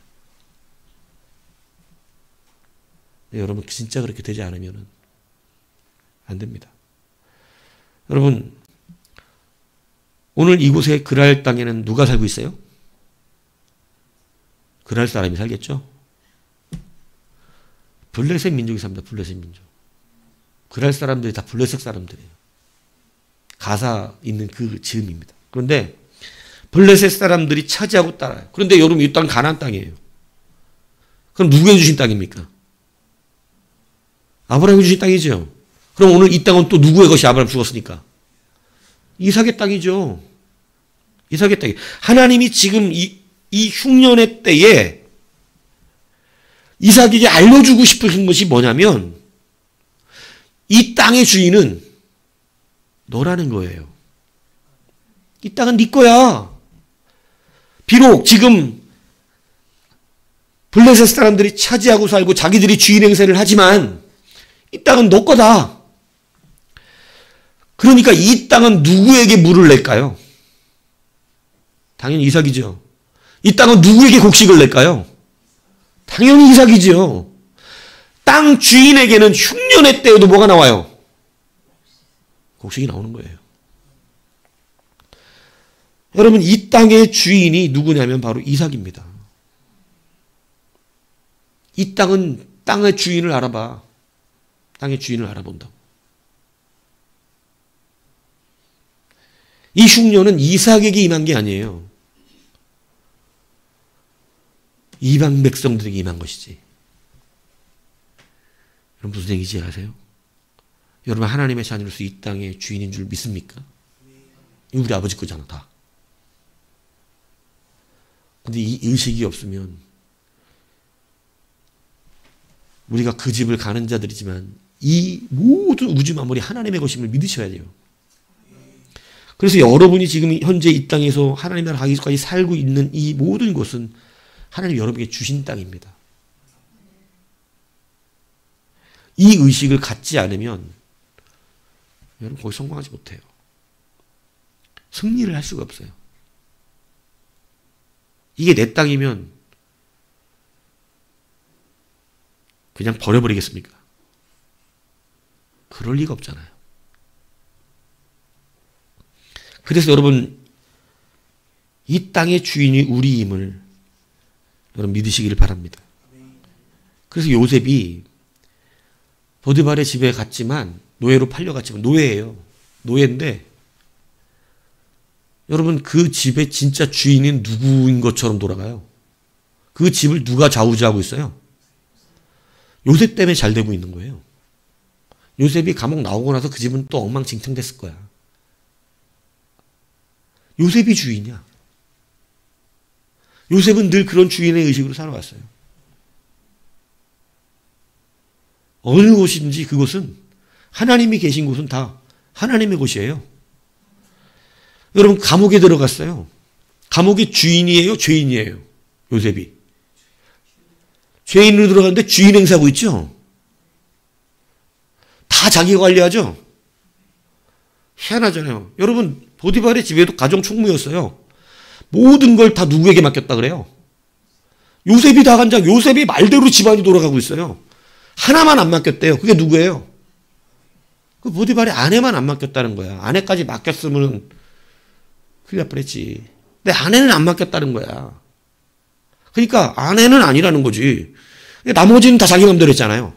A: 여러분 진짜 그렇게 되지 않으면 안 됩니다. 여러분 오늘 이곳에 그랄 땅에는 누가 살고 있어요? 그랄 사람이 살겠죠? 블레셋 민족이 삽니다. 블레셋 민족. 그랄 사람들이 다 블레셋 사람들이에요. 가사 있는 그 즈음입니다. 그런데 블레셋 사람들이 차지하고 따라요. 그런데 여러분 이 땅 가나안 땅이에요. 그럼 누구에게 주신 땅입니까? 아브라함이 주신 땅이죠. 그럼 오늘 이 땅은 또 누구의 것이 아브라함 죽었으니까? 이삭의 땅이죠. 이삭의 땅이. 하나님이 지금 이 흉년의 때에 이삭에게 알려주고 싶으신 것이 뭐냐면 이 땅의 주인은 너라는 거예요. 이 땅은 네 거야. 비록 지금 블레셋 사람들이 차지하고 살고 자기들이 주인 행세를 하지만 이 땅은 너 거다. 그러니까 이 땅은 누구에게 물을 낼까요? 당연히 이삭이죠. 이 땅은 누구에게 곡식을 낼까요? 당연히 이삭이죠. 땅 주인에게는 흉년의 때에도 뭐가 나와요? 곡식이 나오는 거예요. 여러분 이 땅의 주인이 누구냐면 바로 이삭입니다. 이 땅은 땅의 주인을 알아봐. 땅의 주인을 알아본다고. 이 흉년은 이삭에게 임한 게 아니에요. 이방 백성들에게 임한 것이지. 여러분 무슨 얘기인지 아세요? 여러분 하나님의 자녀로서 이 땅의 주인인 줄 믿습니까? 이거 우리 아버지 거잖아 다. 근데 이 의식이 없으면 우리가 그 집을 가는 자들이지만 이 모든 우주 만물이 하나님의 것임을 믿으셔야 돼요. 그래서 여러분이 지금 현재 이 땅에서 하나님 나라 가기까지 살고 있는 이 모든 것은 하나님 여러분에게 주신 땅입니다. 이 의식을 갖지 않으면 여러분 거기 성공하지 못해요. 승리를 할 수가 없어요. 이게 내 땅이면 그냥 버려버리겠습니까? 그럴 리가 없잖아요. 그래서 여러분 이 땅의 주인이 우리임을 여러분 믿으시기를 바랍니다. 그래서 요셉이 보디발의 집에 갔지만 노예로 팔려갔지만 노예예요. 노예인데 여러분 그 집의 진짜 주인은 누구인 것처럼 돌아가요. 그 집을 누가 좌우지하고 있어요? 요셉 때문에 잘 되고 있는 거예요. 요셉이 감옥 나오고 나서 그 집은 또 엉망진창 됐을 거야. 요셉이 주인이야. 요셉은 늘 그런 주인의 의식으로 살아왔어요. 어느 곳인지 그곳은 하나님이 계신 곳은 다 하나님의 곳이에요. 여러분 감옥에 들어갔어요. 감옥의 주인이에요? 죄인이에요? 요셉이. 죄인으로 들어갔는데 주인 행사하고 있죠? 다 자기가 관리하죠? 희한하잖아요. 여러분 보디발의 집에도 가정 총무였어요. 모든 걸 다 누구에게 맡겼다 그래요? 요셉이 다 간장, 요셉이 말대로 집안이 돌아가고 있어요. 하나만 안 맡겼대요. 그게 누구예요? 그 보디발의 아내만 안 맡겼다는 거야. 아내까지 맡겼으면 큰일 날 뻔했지. 근데 아내는 안 맡겼다는 거야. 그러니까 아내는 아니라는 거지. 나머지는 다 자기 맘대로 했잖아요.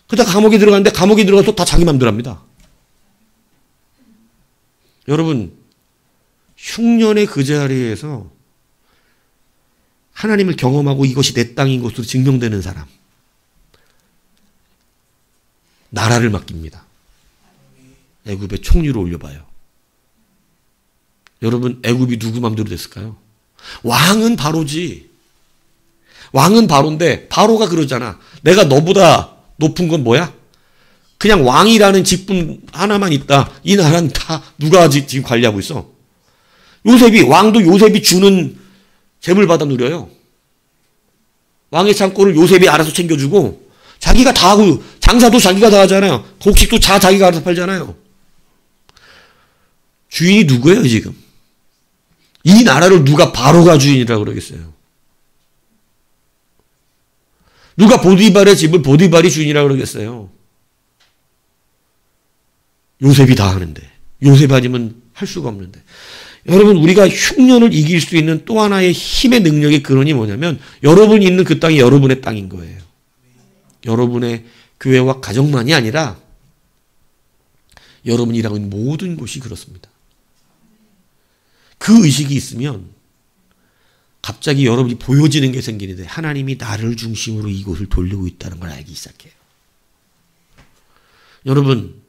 A: 그러다 감옥에 들어갔는데 감옥에 들어가서 다 자기 맘대로 합니다. 여러분 흉년의 그 자리에서 하나님을 경험하고 이것이 내 땅인 것으로 증명되는 사람. 나라를 맡깁니다. 애굽의 총리로 올려봐요. 여러분 애굽이 누구 맘대로 됐을까요? 왕은 바로지. 왕은 바로인데 바로가 그러잖아. 내가 너보다 높은 건 뭐야? 그냥 왕이라는 직분 하나만 있다. 이 나라는 다 누가 지금 관리하고 있어? 요셉이 왕도 요셉이 주는 재물 받아 누려요. 왕의 창고를 요셉이 알아서 챙겨주고 자기가 다 하고 장사도 자기가 다 하잖아요. 곡식도 자기가 알아서 팔잖아요. 주인이 누구예요 지금? 이 나라를 누가 바로가 주인이라고 그러겠어요? 누가 보디발의 집을 보디발이 주인이라고 그러겠어요? 요셉이 다 하는데 요셉 아니면 할 수가 없는데 여러분 우리가 흉년을 이길 수 있는 또 하나의 힘의 능력의 근원이 뭐냐면 여러분이 있는 그 땅이 여러분의 땅인 거예요. 여러분의 교회와 가정만이 아니라 여러분이 일하고 있는 모든 곳이 그렇습니다. 그 의식이 있으면 갑자기 여러분이 보여지는 게 생기는데 하나님이 나를 중심으로 이곳을 돌리고 있다는 걸 알기 시작해요. 여러분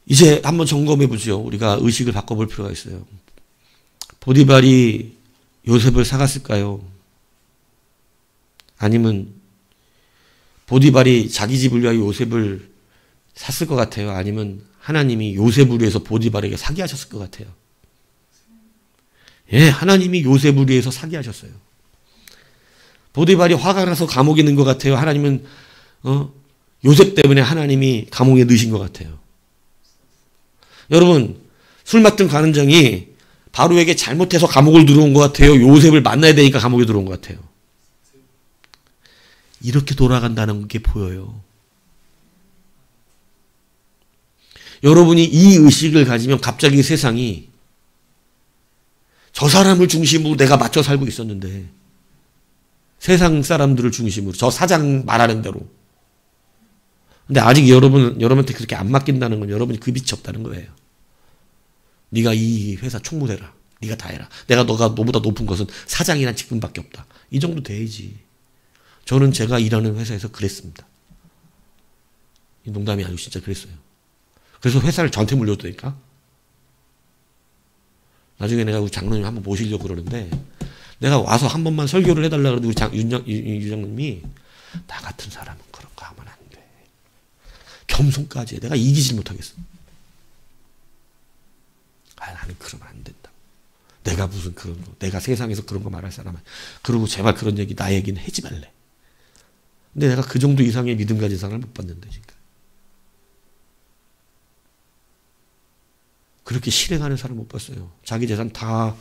A: 이제 한번 점검해 보죠. 우리가 의식을 바꿔볼 필요가 있어요. 보디발이 요셉을 사갔을까요? 아니면 보디발이 자기 집을 위하여 요셉을 샀을 것 같아요? 아니면 하나님이 요셉을 위해서 보디발에게 사기하셨을 것 같아요? 예, 하나님이 요셉을 위해서 사기하셨어요. 보디발이 화가 나서 감옥에 있는 것 같아요? 하나님은 요셉 때문에 하나님이 감옥에 넣으신 것 같아요. 여러분 술 맡은 관원장이 바로에게 잘못해서 감옥을 들어온 것 같아요? 요셉을 만나야 되니까 감옥에 들어온 것 같아요? 이렇게 돌아간다는 게 보여요. 여러분이 이 의식을 가지면 갑자기 세상이 저 사람을 중심으로 내가 맞춰 살고 있었는데 세상 사람들을 중심으로 저 사장 말하는 대로 근데 아직 여러분한테 그렇게 안 맡긴다는 건 여러분이 그 빛이 없다는 거예요. 네가 이 회사 총무대라. 네가 다 해라. 내가 너보다 높은 것은 사장이란 직분밖에 없다. 이 정도 돼야지. 저는 제가 일하는 회사에서 그랬습니다. 농담이 아니고 진짜 그랬어요. 그래서 회사를 저한테 물려주니까 나중에 내가 우리 장로님 한번 모시려고 그러는데 내가 와서 한 번만 설교를 해달라 그러는데 우리 유장님이 나 같은 사람은 그런 거 하면 안 돼. 겸손까지 해. 내가 이기질 못하겠어. 나는 그러면 안 된다. 내가 무슨 그런 거, 내가 세상에서 그런 거 말할 사람은. 그리고 제발 그런 얘기, 나 얘기는 하지 말래. 근데 내가 그 정도 이상의 믿음 가진 사람을 못 봤는데, 지금. 그렇게 실행하는 사람 못 봤어요. 자기 재산 다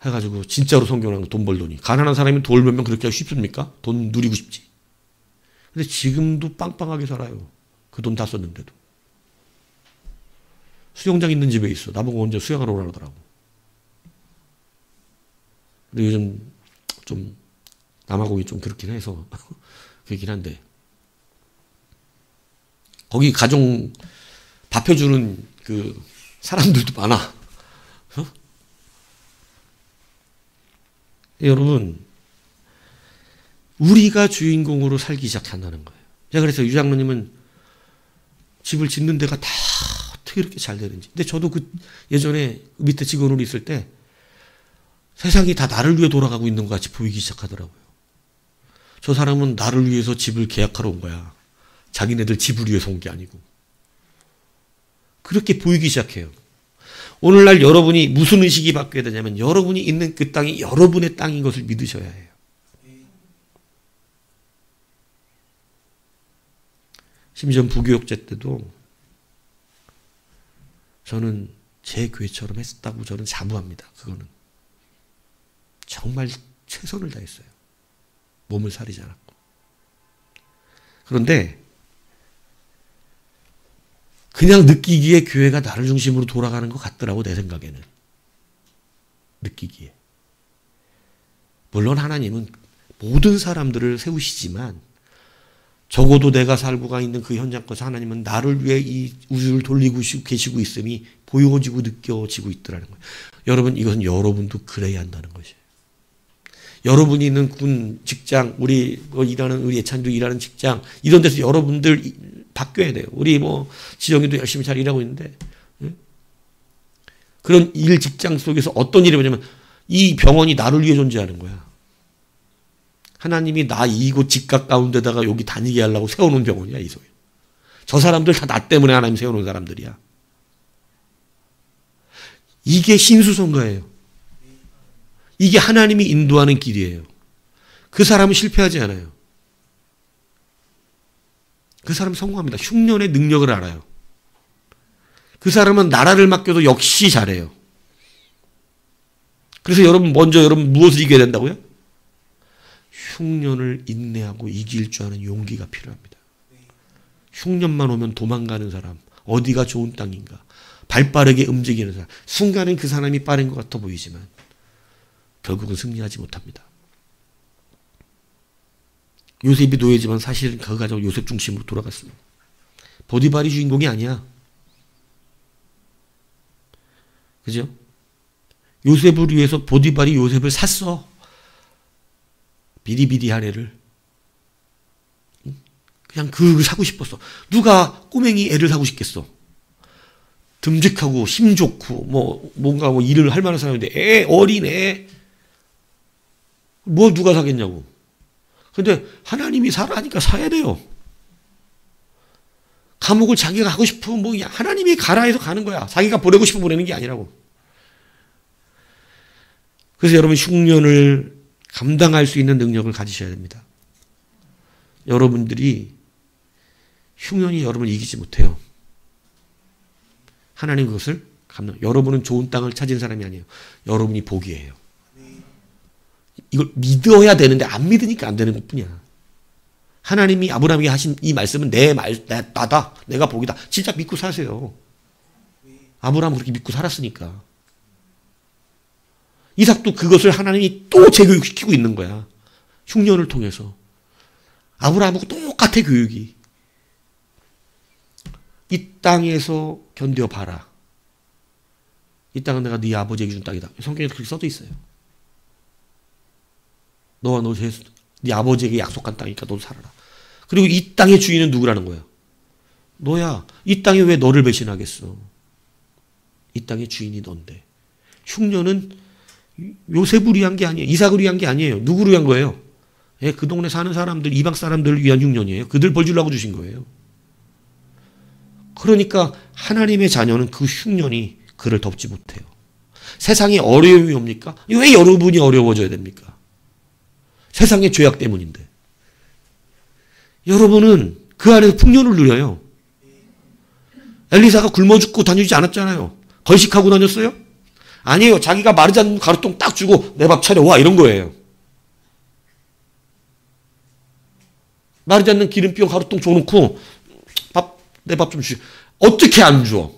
A: 해가지고, 진짜로 성경하고 돈 벌더니. 가난한 사람이 돈 벌면 그렇게 하기 쉽습니까? 돈 누리고 싶지. 근데 지금도 빵빵하게 살아요. 그 돈 다 썼는데도. 수영장 있는 집에 있어. 나보고 언제 수영하러 오라 그러더라고. 근데 요즘 좀 남아공이 좀 그렇긴 해서 그렇긴 한데 거기 가정 밥 해주는 그 사람들도 많아. 어? 여러분 우리가 주인공으로 살기 시작한다는 거예요. 제가 그래서 유 장로님은 집을 짓는 데가 다 어떻게 이렇게 잘 되는지. 근데 저도 그 예전에 밑에 직원으로 있을 때 세상이 다 나를 위해 돌아가고 있는 것 같이 보이기 시작하더라고요. 저 사람은 나를 위해서 집을 계약하러 온 거야. 자기네들 집을 위해서 온 게 아니고. 그렇게 보이기 시작해요. 오늘날 여러분이 무슨 의식이 바뀌어야 되냐면 여러분이 있는 그 땅이 여러분의 땅인 것을 믿으셔야 해요. 심지어 부교육제 때도 저는 제 교회처럼 했다고 저는 자부합니다. 그거는. 정말 최선을 다했어요. 몸을 사리지 않았고. 그런데 그냥 느끼기에 교회가 나를 중심으로 돌아가는 것 같더라고 내 생각에는. 느끼기에. 물론 하나님은 모든 사람들을 세우시지만 적어도 내가 살고가 있는 그 현장에서 하나님은 나를 위해 이 우주를 돌리고 계시고 있음이 보여지고 느껴지고 있더라는 거예요. 여러분 이것은 여러분도 그래야 한다는 것이에요. 여러분이 있는 군, 직장, 우리 예찬도 일하는 직장 이런 데서 여러분들 바뀌어야 돼요. 우리 지영이도 열심히 잘 일하고 있는데 그런 일 직장 속에서 어떤 일이 뭐냐면 이 병원이 나를 위해 존재하는 거야. 하나님이 나 이곳 집값 가운데다가 여기 다니게 하려고 세워놓은 병원이야 이 속에. 저 사람들 다 나 때문에 하나님 세워놓은 사람들이야. 이게 신수성가예요. 이게 하나님이 인도하는 길이에요. 그 사람은 실패하지 않아요. 그 사람은 성공합니다. 흉년의 능력을 알아요. 그 사람은 나라를 맡겨도 역시 잘해요. 그래서 여러분 무엇을 이겨야 된다고요? 흉년을 인내하고 이길 줄 아는 용기가 필요합니다. 흉년만 오면 도망가는 사람, 어디가 좋은 땅인가, 발빠르게 움직이는 사람, 순간은 그 사람이 빠른 것 같아 보이지만 결국은 승리하지 못합니다. 요셉이 노예지만 사실은 그 가정은 요셉 중심으로 돌아갔습니다. 보디발이 주인공이 아니야. 그죠? 요셉을 위해서 보디발이 요셉을 샀어. 비리비리한 애를. 그냥 그 사고 싶었어. 누가 꼬맹이 애를 사고 싶겠어. 듬직하고 힘 좋고 뭔가 일을 할 만한 사람인데 어린 애. 뭘 누가 사겠냐고. 근데 하나님이 사라니까 사야 돼요. 감옥을 자기가 가고 싶으면 하나님이 가라 해서 가는 거야. 자기가 보내고 싶으면 보내는 게 아니라고. 그래서 여러분 흉년을 감당할 수 있는 능력을 가지셔야 됩니다. 여러분들이 흉년이 여러분을 이기지 못해요. 하나님 그것을 여러분은 좋은 땅을 찾은 사람이 아니에요. 여러분이 복이에요. 이걸 믿어야 되는데 안 믿으니까 안 되는 것뿐이야. 하나님이 아브라함에게 하신 이 말씀은 나다. 내가 복이다. 진짜 믿고 사세요. 아브라함은 그렇게 믿고 살았으니까. 이삭도 그것을 하나님이 또 재교육시키고 있는 거야. 흉년을 통해서. 아브라함하고 똑같아 교육이. 이 땅에서 견뎌봐라. 이 땅은 내가 네 아버지에게 준 땅이다. 성경에 그렇게 써져 있어요. 너와 네 아버지에게 약속한 땅이니까 너도 살아라. 그리고 이 땅의 주인은 누구라는 거야? 너야. 이 땅이 왜 너를 배신하겠어? 이 땅의 주인이 넌데. 흉년은 요셉을 위한 게 아니에요. 이삭을 위한 게 아니에요. 누구를 위한 거예요? 예, 그 동네 사는 사람들, 이방 사람들을 위한 흉년이에요. 그들 벌 주려고 주신 거예요. 그러니까 하나님의 자녀는 그 흉년이 그를 덮지 못해요. 세상에 어려움이 옵니까? 왜 여러분이 어려워져야 됩니까? 세상의 죄악 때문인데. 여러분은 그 안에서 풍년을 누려요. 엘리사가 굶어 죽고 다니지 않았잖아요. 걸식하고 다녔어요? 아니에요. 자기가 마르지 않는 가루통 딱 주고 내 밥 차려와 이런 거예요. 마르지 않는 기름병 가루통 줘놓고 내 밥 좀 주시. 어떻게 안 줘?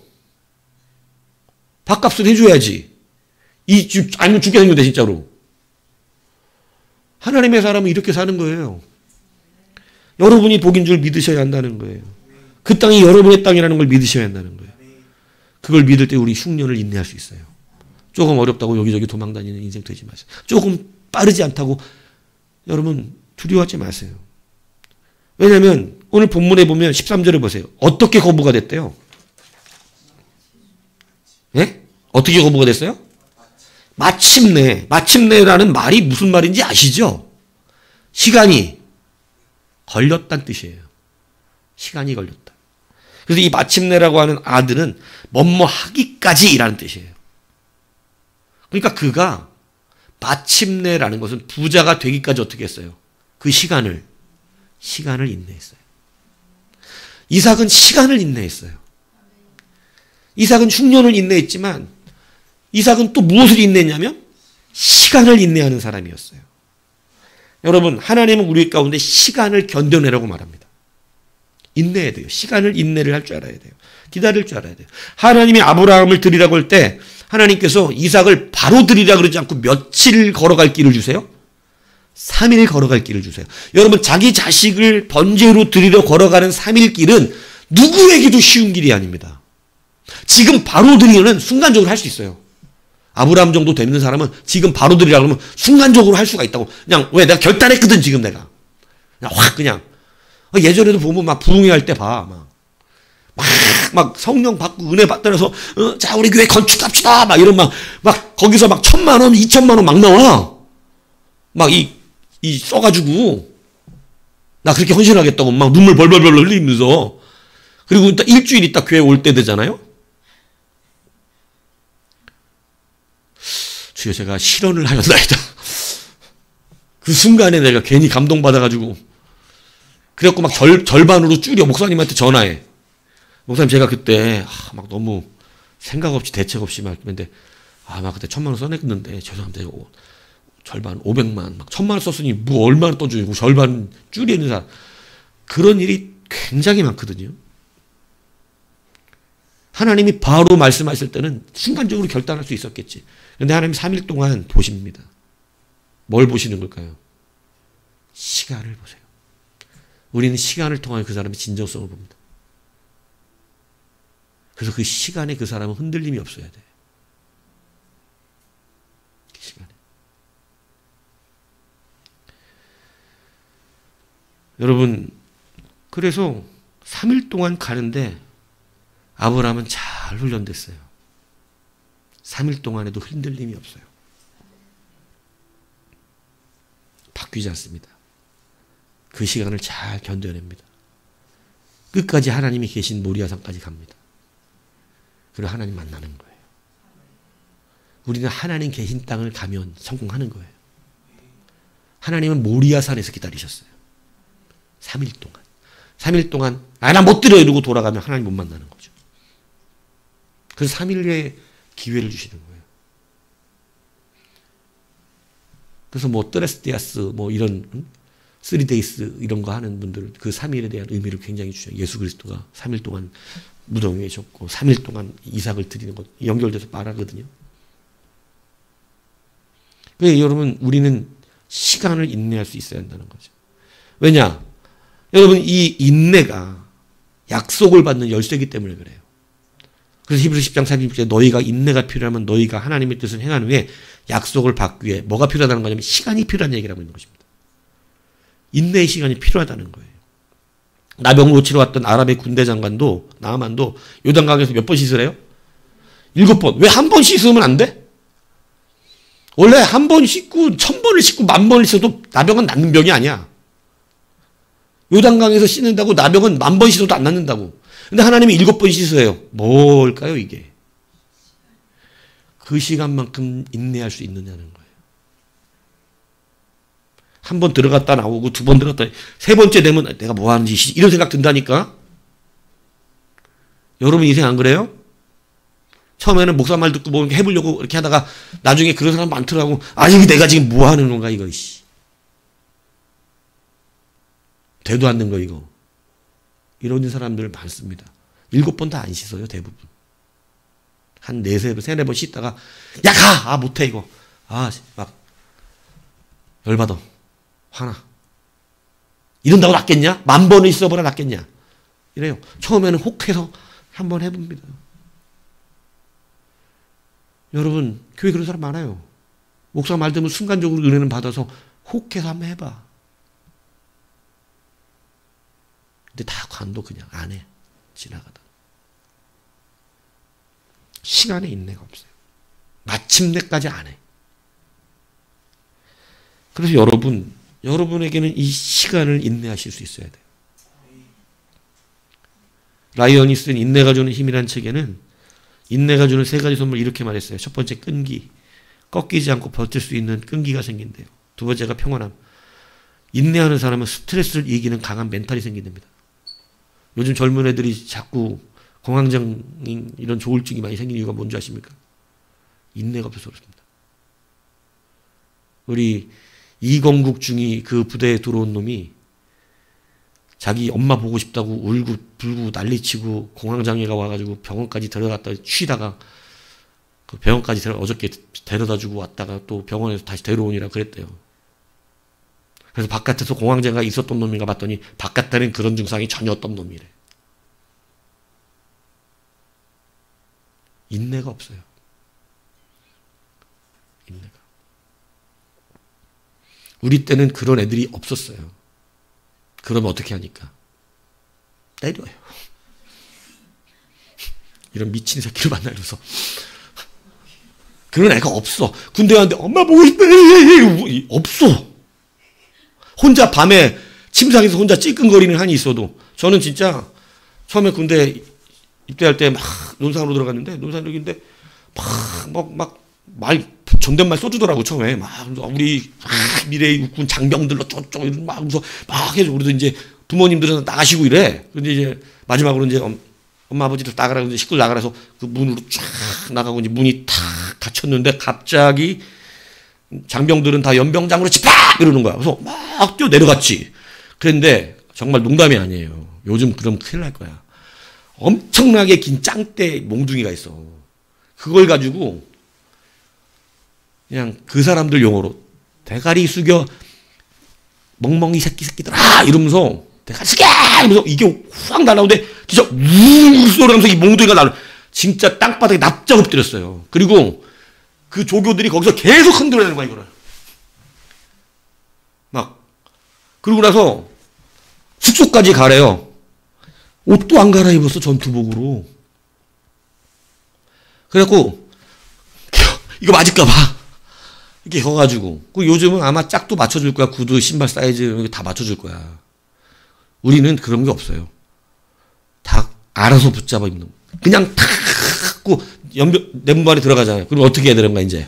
A: 밥값을 해줘야지. 아니면 죽게 생겼대 진짜로. 하나님의 사람은 이렇게 사는 거예요. 여러분이 복인 줄 믿으셔야 한다는 거예요. 그 땅이 여러분의 땅이라는 걸 믿으셔야 한다는 거예요. 그걸 믿을 때 우리 흉년을 인내할 수 있어요. 조금 어렵다고 여기저기 도망다니는 인생 되지 마세요. 조금 빠르지 않다고 여러분 두려워하지 마세요. 왜냐하면 오늘 본문에 보면 13절을 보세요. 어떻게 거부가 됐대요? 예? 어떻게 거부가 됐어요? 마침내. 마침내라는 말이 무슨 말인지 아시죠? 시간이 걸렸다는 뜻이에요. 시간이 걸렸다. 그래서 이 마침내라고 하는 아들은 뭐뭐 하기까지라는 뜻이에요. 그러니까 그가 마침내라는 것은 부자가 되기까지 어떻게 했어요? 그 시간을 인내했어요. 이삭은 시간을 인내했어요. 이삭은 흉년을 인내했지만 이삭은 또 무엇을 인내했냐면 시간을 인내하는 사람이었어요. 여러분, 하나님은 우리 가운데 시간을 견뎌내라고 말합니다. 인내해야 돼요. 시간을 인내를 할 줄 알아야 돼요. 기다릴 줄 알아야 돼요. 하나님이 아브라함을 드리라고 할 때 하나님께서 이삭을 바로 드리라 그러지 않고 며칠 걸어갈 길을 주세요? 3일 걸어갈 길을 주세요. 여러분, 자기 자식을 번제로 드리러 걸어가는 3일 길은 누구에게도 쉬운 길이 아닙니다. 지금 바로 드리려면 순간적으로 할 수 있어요. 아브라함 정도 되는 사람은 지금 바로 드리라고 하면 순간적으로 할 수가 있다고. 그냥 왜 내가 결단했거든 지금 내가. 그냥 확 그냥. 예전에도 보면 막 부흥회 할 때 봐. 막 성령 받고 은혜 받더라서 자 우리 교회 건축합시다. 막 이런 막 거기서 막 1,000만 원, 2,000만 원 막 나와. 막 이 써가지고 나 그렇게 헌신하겠다고 막 눈물 벌벌벌 흘리면서 그리고 딱 일주일 있다 교회 올 때 되잖아요. 주여 제가 실언을 하였나이다. 그 순간에 내가 괜히 감동받아가지고 그래갖고 막 절반으로 줄여 목사님한테 전화해. 목사님 제가 그때 막 너무 생각 없이 대책 없이 막 했는데 막 그때 1,000만 원 써냈는데 죄송합니다. 절반 500만 막 1,000만 원 썼으니 뭐 얼마나 떠주고 절반 줄이는 사람 그런 일이 굉장히 많거든요. 하나님이 바로 말씀하실 때는 순간적으로 결단할 수 있었겠지. 그런데 하나님 3일 동안 보십니다. 뭘 보시는 걸까요? 시간을 보세요. 우리는 시간을 통하여 그 사람의 진정성을 봅니다. 그래서 그 시간에 그 사람은 흔들림이 없어야 돼. 그 시간에. 여러분, 그래서 3일 동안 가는데 아브라함은 잘 훈련됐어요. 3일 동안에도 흔들림이 없어요. 바뀌지 않습니다. 그 시간을 잘 견뎌냅니다. 끝까지 하나님이 계신 모리아산까지 갑니다. 그리고 하나님 만나는 거예요. 우리는 하나님 계신 땅을 가면 성공하는 거예요. 하나님은 모리아산에서 기다리셨어요. 3일 동안. 3일 동안 나 못 들어 이러고 돌아가면 하나님 못 만나는 거죠. 그래서 3일의 기회를 주시는 거예요. 그래서 뭐 뜨레스티아스 뭐 이런 3days 이런 거 하는 분들 그 3일에 대한 의미를 굉장히 주죠. 예수 그리스도가 3일 동안 무덤에 계셨고 3일 동안 이삭을 드리는 것 연결돼서 말하거든요. 왜 여러분 우리는 시간을 인내할 수 있어야 한다는 거죠. 왜냐? 여러분 이 인내가 약속을 받는 열쇠이기 때문에 그래요. 그래서 히브리서 10장 36절에 너희가 인내가 필요하면 너희가 하나님의 뜻을 행한 후에 약속을 받기 위해 뭐가 필요하다는 거냐면 시간이 필요한 얘기를 하고 있는 것입니다. 인내의 시간이 필요하다는 거예요. 나병 고치러 왔던 아랍의 군대 장관도 나아만도 요단강에서 몇 번 씻으래요? 7번. 왜 한 번 씻으면 안 돼? 원래 한 번 씻고 1000번을 씻고 10,000번을 씻어도 나병은 낫는 병이 아니야. 요단강에서 씻는다고 나병은 10,000번 씻어도 안 낫는다고. 근데 하나님이 7번 씻으세요. 뭘까요 이게? 그 시간만큼 인내할 수 있느냐는 거예요. 한 번 들어갔다 나오고 2번 들어갔다 3번째 되면 내가 뭐 하는지 이런 생각 든다니까. 여러분 인생 안 그래요? 처음에는 목사 말 듣고 뭐 해보려고 이렇게 하다가 나중에 그런 사람 많더라고. 아니 내가 지금 뭐 하는 건가 이거. 되도 않는 거 이거. 이런 사람들 많습니다. 7번 다 안 씻어요 대부분. 한 4번 씻다가 야 가! 아 못해 이거. 아 막 열받아. 화나. 이런다고 낫겠냐? 10,000번을 씻어보라 낫겠냐? 이래요. 처음에는 혹해서 한번 해봅니다. 여러분 교회 그런 사람 많아요. 목사 말 들으면 순간적으로 은혜는 받아서 혹해서 한번 해봐. 근데 다 관도 그냥 안 해. 지나가다. 시간에 인내가 없어요. 마침내까지 안 해. 그래서 여러분에게는 이 시간을 인내하실 수 있어야 돼요. 라이언이 쓴 인내가 주는 힘이라는 책에는 인내가 주는 3가지 선물 이렇게 말했어요. 첫 번째 끈기. 꺾이지 않고 버틸 수 있는 끈기가 생긴대요. 2번째가 평온함. 인내하는 사람은 스트레스를 이기는 강한 멘탈이 생긴답니다. 요즘 젊은 애들이 자꾸 공황장애 이런 조울증이 많이 생기는 이유가 뭔지 아십니까? 인내가 없어서 그렇습니다. 우리 이건국 중이 그 부대에 들어온 놈이 자기 엄마 보고 싶다고 울고 불고 난리치고 공황장애가 와가지고 병원까지 데려갔다 쉬다가 그 병원까지 어저께 데려다주고 왔다가 또 병원에서 다시 데려오니라 그랬대요. 그래서 바깥에서 공황장애가 있었던 놈인가 봤더니 바깥에는 그런 증상이 전혀 없던 놈이래. 인내가 없어요. 인내가. 우리 때는 그런 애들이 없었어요. 그러면 어떻게 하니까? 때려요. 이런 미친 새끼를 만나면서. 그런 애가 없어. 군대 갔는데 엄마 보고 싶다. 없어. 혼자 밤에 침상에서 혼자 찌끈거리는 한이 있어도 저는 진짜 처음에 군대 입대할 때 막 논산으로 들어갔는데 논산역인데 막 존댓말 써주더라고 처음에 막 우리 미래의 육군 장병들로 쪼쪼 이런 막 해줘. 우리도 이제 부모님들은 나가시고 이래. 근데 이제 마지막으로 이제 엄마 아버지도 나가라고 이제 식구들 나가라서 그 문으로 쫙 나가고 이제 문이 탁 닫혔는데 갑자기 장병들은 다 연병장으로 집합 이러는 거야. 그래서 막 뛰어 내려갔지. 그런데 정말 농담이 아니에요. 요즘 그럼 큰일 날 거야. 엄청나게 긴 짱대 몽둥이가 있어. 그걸 가지고 그냥 그 사람들 용어로 대가리 숙여 멍멍이 새끼들아 이러면서 대가리 숙여 이러면서 이게 확 날아오는데 진짜 우웅 소리하면서 이 몽둥이가 날아 진짜 땅바닥에 납작 엎드렸어요. 그리고 그 조교들이 거기서 계속 흔들어내는 거야 이거를. 막 그러고 나서 숙소까지 가래요. 옷도 안 갈아입었어 전투복으로. 그래갖고 이거 맞을까봐 이렇게 가가지고 요즘은 아마 짝도 맞춰줄 거야. 구두 신발 사이즈 다 맞춰줄 거야. 우리는 그런 게 없어요. 다 알아서 붙잡아 입는 그냥 탁 고 내분반에 들어가잖아요. 그럼 어떻게 해야 되는가 이제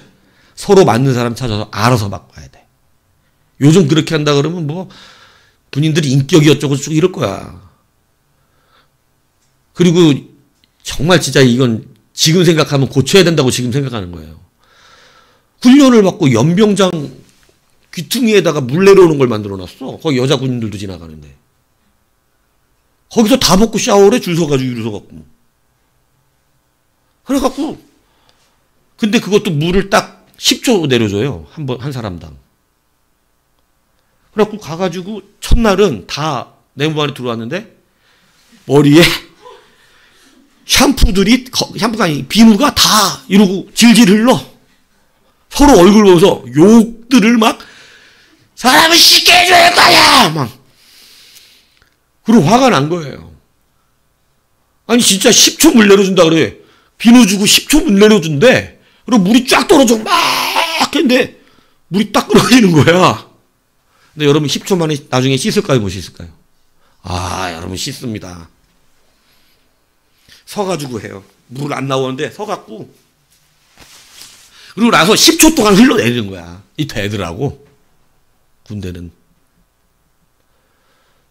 A: 서로 맞는 사람 찾아서 알아서 바꿔야 돼. 요즘 그렇게 한다 그러면 뭐 군인들이 인격이 어쩌고 저쩌고 이럴 거야. 그리고 정말 진짜 이건 지금 생각하면 고쳐야 된다고 지금 생각하는 거예요. 훈련을 받고 연병장 귀퉁이에다가 물 내려오는 걸 만들어놨어. 거기 여자 군인들도 지나가는데. 거기서 다 벗고 샤워를 해 줄 서가지고 이러 서갖고. 그래갖고 근데 그것도 물을 딱 10초 내려줘요. 한 사람당. 그래갖고 가가지고 첫날은 다 내무반에 들어왔는데 머리에 샴푸가 아니 비누가 다 이러고 질질 흘러. 서로 얼굴 보면서 욕들을 막 사람을 씻게 해줘야 할 거야 막. 그리고 화가 난 거예요. 아니 진짜 10초 물 내려준다 그래. 비누 주고 10초 물 내려준대. 그리고 물이 쫙 떨어져 막 했는데 물이 딱 떨어지는 거야. 근데 여러분 10초 만에 나중에 씻을까요 못 씻을까요? 아 여러분 씻습니다. 서가지고 해요. 물 안 나오는데 서갖고 그리고 나서 10초 동안 흘러내리는 거야. 이 되더라고. 군대는.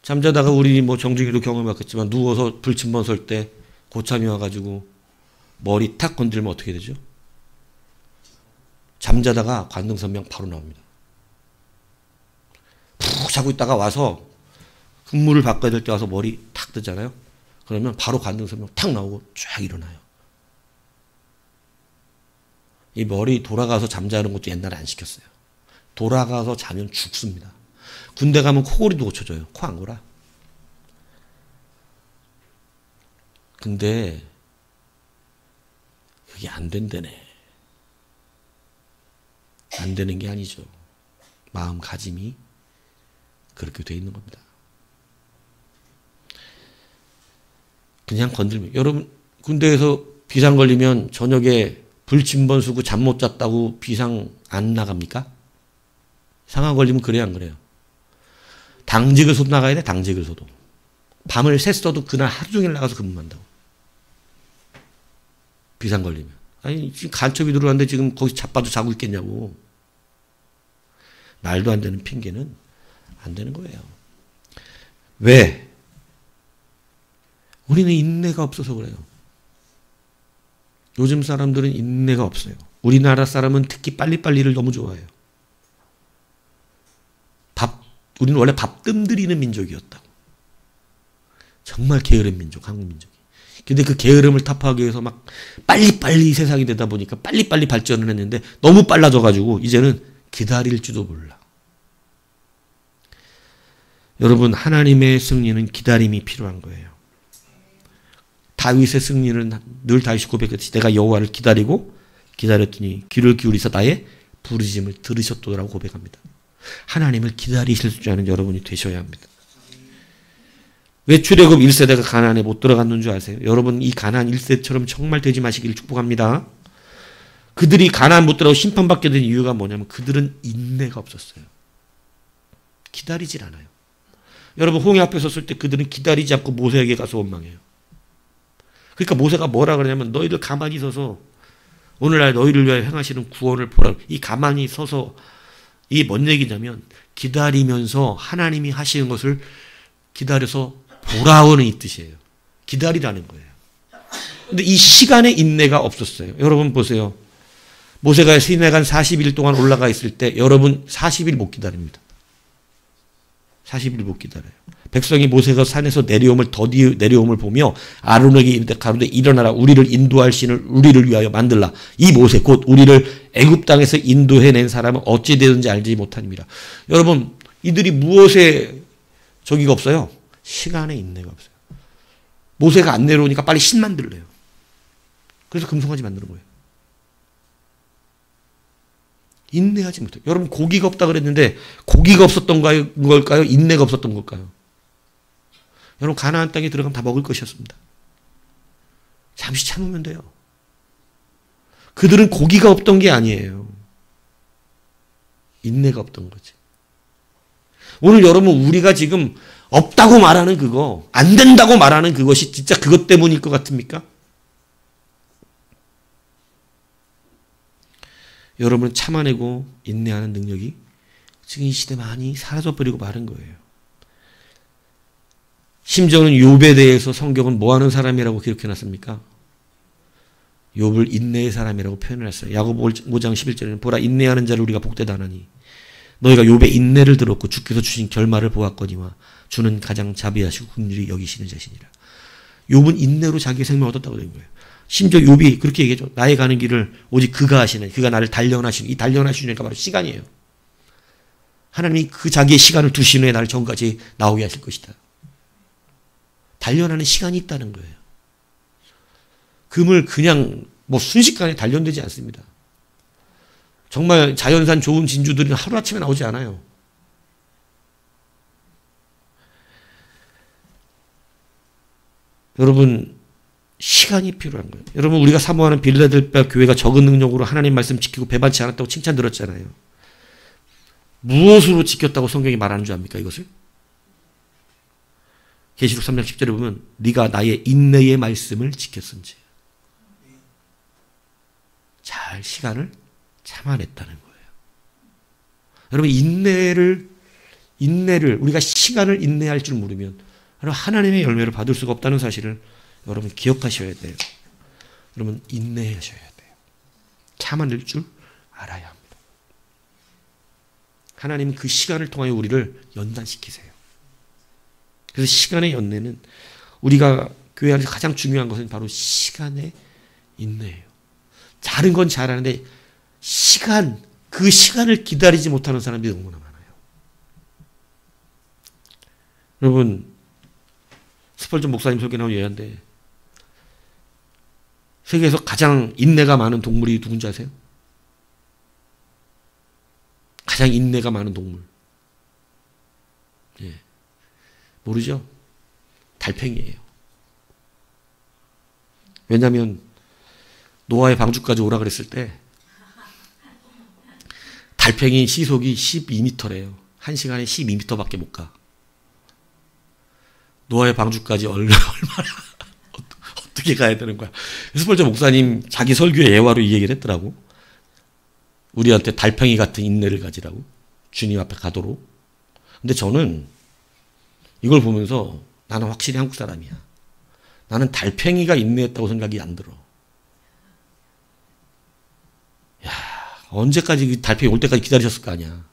A: 잠자다가 우리 뭐 정중이도 경험해봤겠지만 누워서 불침번 설 때 고참이 와가지고 머리 탁 건들면 어떻게 되죠? 잠자다가 관등선명 바로 나옵니다. 푹 자고 있다가 와서 근무를 바꿔야 될 때 와서 머리 탁 뜨잖아요. 그러면 바로 관등선명 탁 나오고 쫙 일어나요. 이 머리 돌아가서 잠자는 것도 옛날에 안 시켰어요. 돌아가서 자면 죽습니다. 군대 가면 코골이도 고쳐줘요. 코 안 골아. 근데 그게 안 된다네. 안 되는 게 아니죠. 마음가짐이 그렇게 돼 있는 겁니다. 그냥 건들면 여러분 군대에서 비상 걸리면 저녁에 불침번 쓰고 잠 못 잤다고 비상 안 나갑니까? 상황 걸리면 그래야 안 그래요? 당직을 소 나가야 돼. 당직을 소도. 밤을 샜어도 그날 하루 종일 나가서 근무한다고. 비상 걸리면. 아니 지금 간첩이 들어왔는데 지금 거기서 자빠져 자고 있겠냐고. 말도 안 되는 핑계는 안 되는 거예요. 왜? 우리는 인내가 없어서 그래요. 요즘 사람들은 인내가 없어요. 우리나라 사람은 특히 빨리빨리를 너무 좋아해요. 우리는 원래 밥 뜸들이는 민족이었다고. 정말 게으른 민족, 한국 민족이. 근데 그 게으름을 타파하기 위해서 막 빨리빨리 세상이 되다 보니까 빨리빨리 발전을 했는데 너무 빨라져가지고 이제는 기다릴 줄도 몰라. 여러분 하나님의 승리는 기다림이 필요한 거예요. 다윗의 승리는 늘 다윗이 고백했듯이 내가 여호와를 기다리고 기다렸더니 귀를 기울이서 나의 부르짖음을 들으셨도라고 고백합니다. 하나님을 기다리실 줄 아는 여러분이 되셔야 합니다. 왜 출애굽 1세대가 가나안에 못 들어갔는 줄 아세요? 여러분 이 가나안 1세처럼 정말 되지 마시길 축복합니다. 그들이 가나안 못 들어가고 심판받게 된 이유가 뭐냐면 그들은 인내가 없었어요. 기다리질 않아요. 여러분 홍해 앞에 섰을 때 그들은 기다리지 않고 모세에게 가서 원망해요. 그러니까 모세가 뭐라 그러냐면 너희들 가만히 서서 오늘날 너희를 위하여 행하시는 구원을 보라. 이 가만히 서서 이게 뭔 얘기냐면 기다리면서 하나님이 하시는 것을 기다려서 보라오는 이 뜻이에요. 기다리라는 거예요. 근데 이 시간에 인내가 없었어요. 여러분 보세요. 모세가 시내간 40일 동안 올라가 있을 때 여러분 40일 못 기다립니다. 40일 못 기다려요. 백성이 모세가 산에서 내려옴을 보며 아론에게 이르되 가로되 일어나라 우리를 인도할 신을 우리를 위하여 만들라. 이 모세 곧 우리를 애굽 땅에서 인도해낸 사람은 어찌 되든지 알지 못하니라. 여러분 이들이 무엇에 저기가 없어요? 시간에 인내가 없어요. 모세가 안 내려오니까 빨리 신 만들래요. 그래서 금송아지 만드는 거예요. 인내하지 못해요. 여러분 고기가 없다 그랬는데 고기가 없었던 걸까요? 인내가 없었던 걸까요? 여러분 가나안 땅에 들어가면 다 먹을 것이었습니다. 잠시 참으면 돼요. 그들은 고기가 없던 게 아니에요. 인내가 없던 거지. 오늘 여러분 우리가 지금 없다고 말하는 그거, 안 된다고 말하는 그것이 진짜 그것 때문일 것 같습니까? 여러분은 참아내고 인내하는 능력이 지금 이 시대 많이 사라져버리고 마른 거예요. 심지어는 욥에 대해서 성경은 뭐하는 사람이라고 기록해놨습니까? 욥을 인내의 사람이라고 표현했어요. 야고보 5장 11절에는 보라 인내하는 자를 우리가 복되다 하나니 너희가 욥의 인내를 들었고 주께서 주신 결말을 보았거니와 주는 가장 자비하시고 긍휼히 여기시는 자시니라. 욥은 인내로 자기의 생명을 얻었다고 된 거예요. 심지어 욥이 그렇게 얘기하죠. 나의 가는 길을 오직 그가 하시는, 그가 나를 단련하시는, 이 단련하시니까 바로 시간이에요. 하나님이 그 자기의 시간을 두신 후에 나를 전까지 나오게 하실 것이다. 단련하는 시간이 있다는 거예요. 금을 그냥 뭐 순식간에 단련되지 않습니다. 정말 자연산 좋은 진주들은 하루아침에 나오지 않아요. 여러분, 시간이 필요한 거예요. 여러분, 우리가 사모하는 빌라델피아 교회가 적은 능력으로 하나님 말씀 지키고 배반치 않았다고 칭찬 들었잖아요. 무엇으로 지켰다고 성경이 말하는 줄 압니까, 이것을? 계시록 3장 10절에 보면 네가 나의 인내의 말씀을 지켰은지. 잘 시간을 참아냈다는 거예요. 여러분, 인내를 우리가 시간을 인내할 줄 모르면 하나님의 열매를 받을 수가 없다는 사실을 여러분 기억하셔야 돼요. 여러분, 인내하셔야 돼요. 참아낼 줄 알아야 합니다. 하나님은 그 시간을 통하여 우리를 연단시키세요. 그래서 시간의 연내는 우리가 교회 안에서 가장 중요한 것은 바로 시간의 인내예요. 다른 건 잘하는데 그 시간을 기다리지 못하는 사람들이 너무나 많아요. 여러분, 스펄전 목사님 설교 나온 예언데 세계에서 가장 인내가 많은 동물이 누군지 아세요? 가장 인내가 많은 동물. 예. 모르죠? 달팽이에요. 왜냐하면 노아의 방주까지 오라 그랬을 때 달팽이 시속이 12m래요. 1시간에 12m밖에 못 가. 노아의 방주까지 얼마나 어떻게 가야 되는 거야. 스펄전 목사님 자기 설교의 예화로 이 얘기를 했더라고. 우리한테 달팽이 같은 인내를 가지라고. 주님 앞에 가도록. 근데 저는 이걸 보면서 나는 확실히 한국 사람이야. 나는 달팽이가 인내했다고 생각이 안 들어. 야, 언제까지 달팽이 올 때까지 기다리셨을 거 아니야.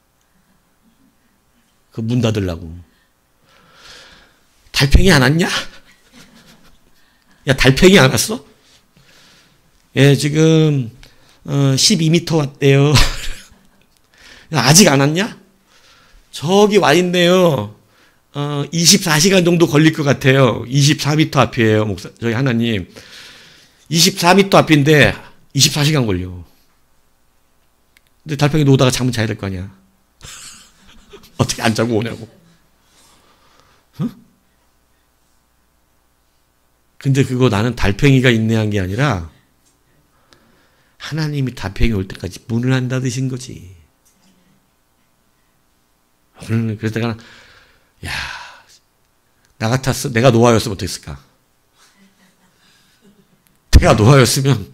A: 그 문 닫으려고. 달팽이 안 왔냐? 야, 달팽이 안 왔어? 예, 지금 12m 왔대요. 야, 아직 안 왔냐? 저기 와 있네요. 24시간 정도 걸릴 것 같아요. 24m 앞이에요. 저희 하나님. 24m 앞인데 24시간 걸려. 근데 달팽이 노다가 잠은 자야 될 거 아니야. 어떻게 안 자고 오냐고. 근데 그거 나는 달팽이가 인내한 게 아니라 하나님이 달팽이 올 때까지 문을 안 닫으신 거지. 그래서 내가 야, 나 같았어. 내가 노아였으면 어땠을까? 내가 노아였으면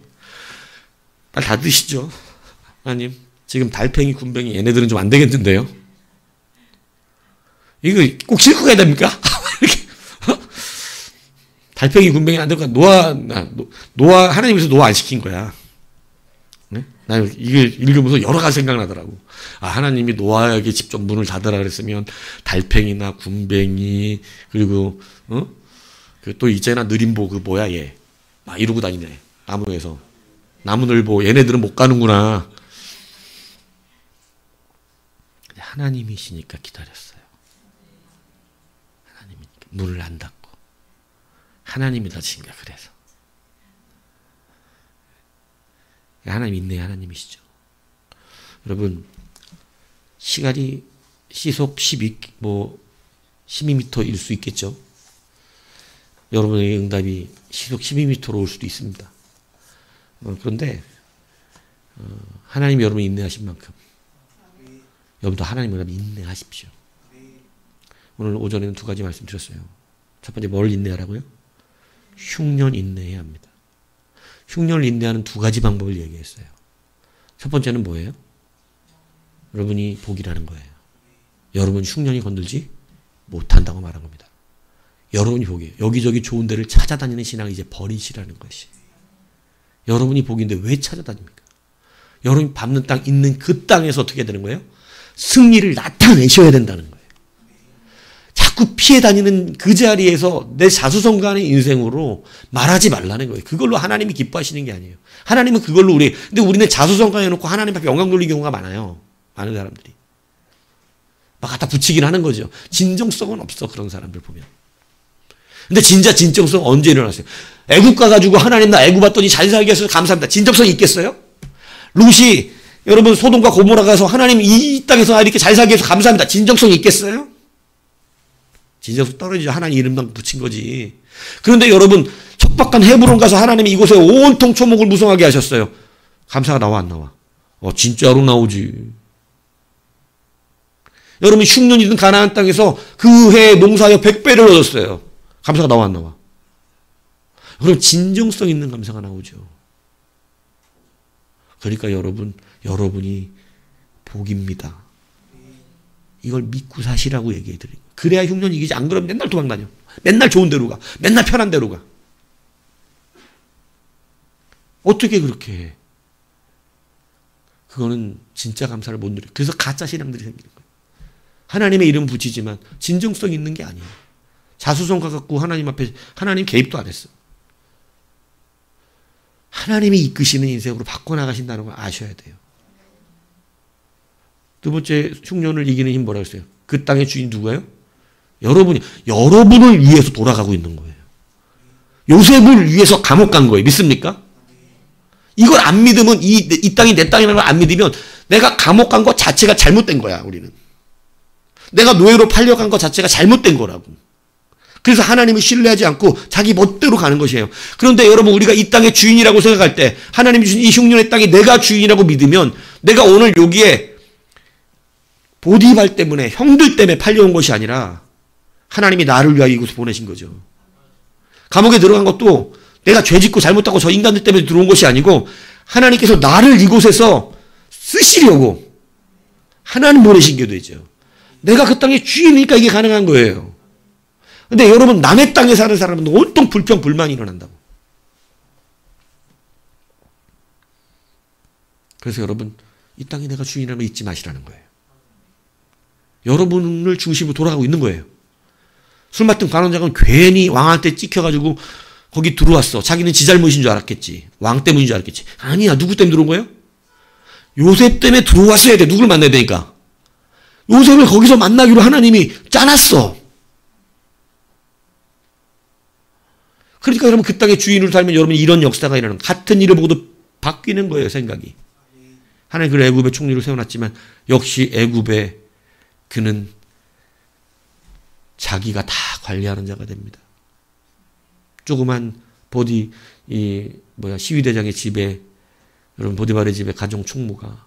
A: 빨리 닫으시죠. 하나님, 지금 달팽이, 군뱅이 얘네들은 좀 안 되겠는데요? 이거 꼭 싣고 가야 됩니까? 달팽이, 군뱅이 안 되니까 노아, 하나님께서 노아 안 시킨 거야. 네? 나 이게 읽으면서 여러 가지 생각나더라고. 아, 하나님이 노아에게 직접 문을 닫으라 그랬으면 달팽이나 군뱅이, 그리고, 또 있잖아, 느림보, 얘. 막 이러고 다니네. 나무에서. 나무늘보, 얘네들은 못 가는구나. 근데 하나님이시니까 기다렸어요. 하나님이니까. 문을 안 닫고. 하나님이 닫으신가, 그래서. 하나님 인내의 하나님이시죠. 여러분, 시간이 시속 12m일 수 있겠죠. 여러분의 응답이 시속 12m로 올 수도 있습니다. 그런데 하나님이 여러분 인내하신 만큼 여러분도 하나님을 인내하십시오. 오늘 오전에는 두 가지 말씀드렸어요. 첫 번째, 뭘 인내하라고요? 흉년 인내해야 합니다. 흉년을 인내하는 두 가지 방법을 얘기했어요. 첫 번째는 뭐예요? 여러분이 복이라는 거예요. 여러분 흉년이 건들지 못한다고 말한 겁니다. 여러분이 복이에요. 여기저기 좋은 데를 찾아다니는 신앙을 이제 버리시라는 것이. 여러분이 복인데 왜 찾아다닙니까? 여러분이 밟는 땅 있는 그 땅에서 어떻게 되는 거예요? 승리를 나타내셔야 된다는 거예요. 자꾸 피해 다니는 그 자리에서 내 자수성가하는 인생으로 말하지 말라는 거예요. 그걸로 하나님이 기뻐하시는 게 아니에요. 하나님은 그걸로 근데 우리는 자수성가해놓고 하나님 앞에 영광 돌리는 경우가 많아요. 많은 사람들이. 막 갖다 붙이긴 하는 거죠. 진정성은 없어, 그런 사람들 보면. 근데 진짜 진정성 언제 일어났어요? 애국 가가지고 하나님 나 애국 봤더니 잘 살게 해서 감사합니다. 진정성이 있겠어요? 룻이 여러분 소돔과 고모라 가서 하나님 이 땅에서 이렇게 잘 살게 해서 감사합니다. 진정성이 있겠어요? 진정성 떨어지죠. 하나님 이름만 붙인 거지. 그런데 여러분 척박한 헤브론 가서 하나님이 이곳에 온통 초목을 무성하게 하셨어요. 감사가 나와 안 나와? 진짜로 나오지. 여러분 흉년이든 가나안 땅에서 그 해 농사여 100배를 얻었어요. 감사가 나와 안 나와? 그럼 진정성 있는 감사가 나오죠. 그러니까 여러분이 복입니다. 이걸 믿고 사시라고 얘기해 드리고. 그래야 흉년 이기지. 안 그러면 맨날 도망다녀. 맨날 좋은 데로 가. 맨날 편한 데로 가. 어떻게 그렇게 해? 그거는 진짜 감사를 못 누려요. 그래서 가짜 신앙들이 생기는 거예요. 하나님의 이름 붙이지만 진정성 있는 게 아니에요. 자수성가 갖고 하나님 앞에 하나님 개입도 안 했어. 하나님이 이끄시는 인생으로 바꿔나가신다는 걸 아셔야 돼요. 두 번째 흉년을 이기는 힘 뭐라고 했어요? 그 땅의 주인 누구예요? 여러분을 위해서 돌아가고 있는 거예요. 요셉을 위해서 감옥 간 거예요. 믿습니까? 이걸 안 믿으면 이 땅이 내 땅이라는 걸 안 믿으면 내가 감옥 간 것 자체가 잘못된 거야. 우리는. 내가 노예로 팔려간 것 자체가 잘못된 거라고. 그래서 하나님을 신뢰하지 않고 자기 멋대로 가는 것이에요. 그런데 여러분 우리가 이 땅의 주인이라고 생각할 때 하나님이 주신 이 흉년의 땅이 내가 주인이라고 믿으면 내가 오늘 여기에 보디발 때문에 형들 때문에 팔려온 것이 아니라 하나님이 나를 위하여 이곳에 보내신 거죠. 감옥에 들어간 것도 내가 죄짓고 잘못하고 저 인간들 때문에 들어온 것이 아니고 하나님께서 나를 이곳에서 쓰시려고 하나님 보내신 게 되죠. 내가 그 땅의 주인이니까 이게 가능한 거예요. 근데 여러분 남의 땅에 사는 사람은 온통 불평 불만이 일어난다고. 그래서 여러분 이 땅이 내가 주인이라는 걸 잊지 마시라는 거예요. 여러분을 중심으로 돌아가고 있는 거예요. 술 맡은 관원장은 괜히 왕한테 찍혀가지고 거기 들어왔어. 자기는 지 잘못인 줄 알았겠지. 왕 때문인 줄 알았겠지. 아니야. 누구 때문에 들어온 거예요? 요셉 때문에 들어왔어야 돼. 누구를 만나야 되니까. 요셉을 거기서 만나기로 하나님이 짜놨어. 그러니까 여러분 그 땅의 주인으로 살면 여러분 이런 역사가 일어나는 같은 일을 보고도 바뀌는 거예요. 생각이. 하나님 그 애굽의 총리를 세워놨지만 역시 애굽의 그는 자기가 다 관리하는 자가 됩니다. 조그만 시위대장의 집에 여러분 보디발의 집에 가정 총무가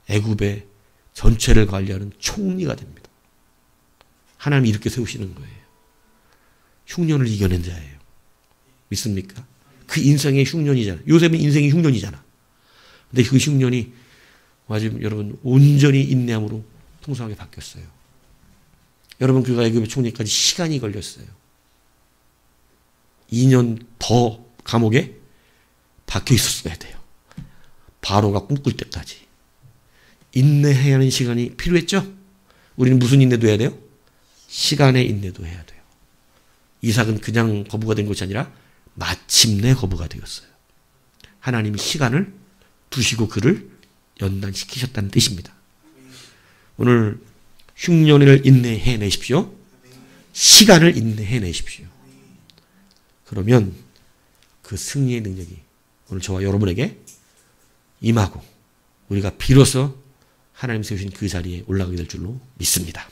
A: 애굽의 전체를 관리하는 총리가 됩니다. 하나님이 이렇게 세우시는 거예요. 흉년을 이겨낸 자예요. 믿습니까? 그 인생의 흉년이잖아. 요셉은 인생이 흉년이잖아. 근데 그 흉년이 지금 여러분 온전히 인내함으로 풍성하게 바뀌었어요. 여러분 그가 애굽의 총리까지 시간이 걸렸어요. 2년 더 감옥에 박혀 있었어야 돼요. 바로가 꿈꿀 때까지. 인내해야 하는 시간이 필요했죠? 우리는 무슨 인내도 해야 돼요? 시간의 인내도 해야 돼요. 이삭은 그냥 거부가 된 것이 아니라 마침내 거부가 되었어요. 하나님이 시간을 두시고 그를 연단시키셨다는 뜻입니다. 오늘 흉년을 인내해내십시오. 시간을 인내해내십시오. 그러면 그 승리의 능력이 오늘 저와 여러분에게 임하고 우리가 비로소 하나님 세우신 그 자리에 올라가게 될 줄로 믿습니다.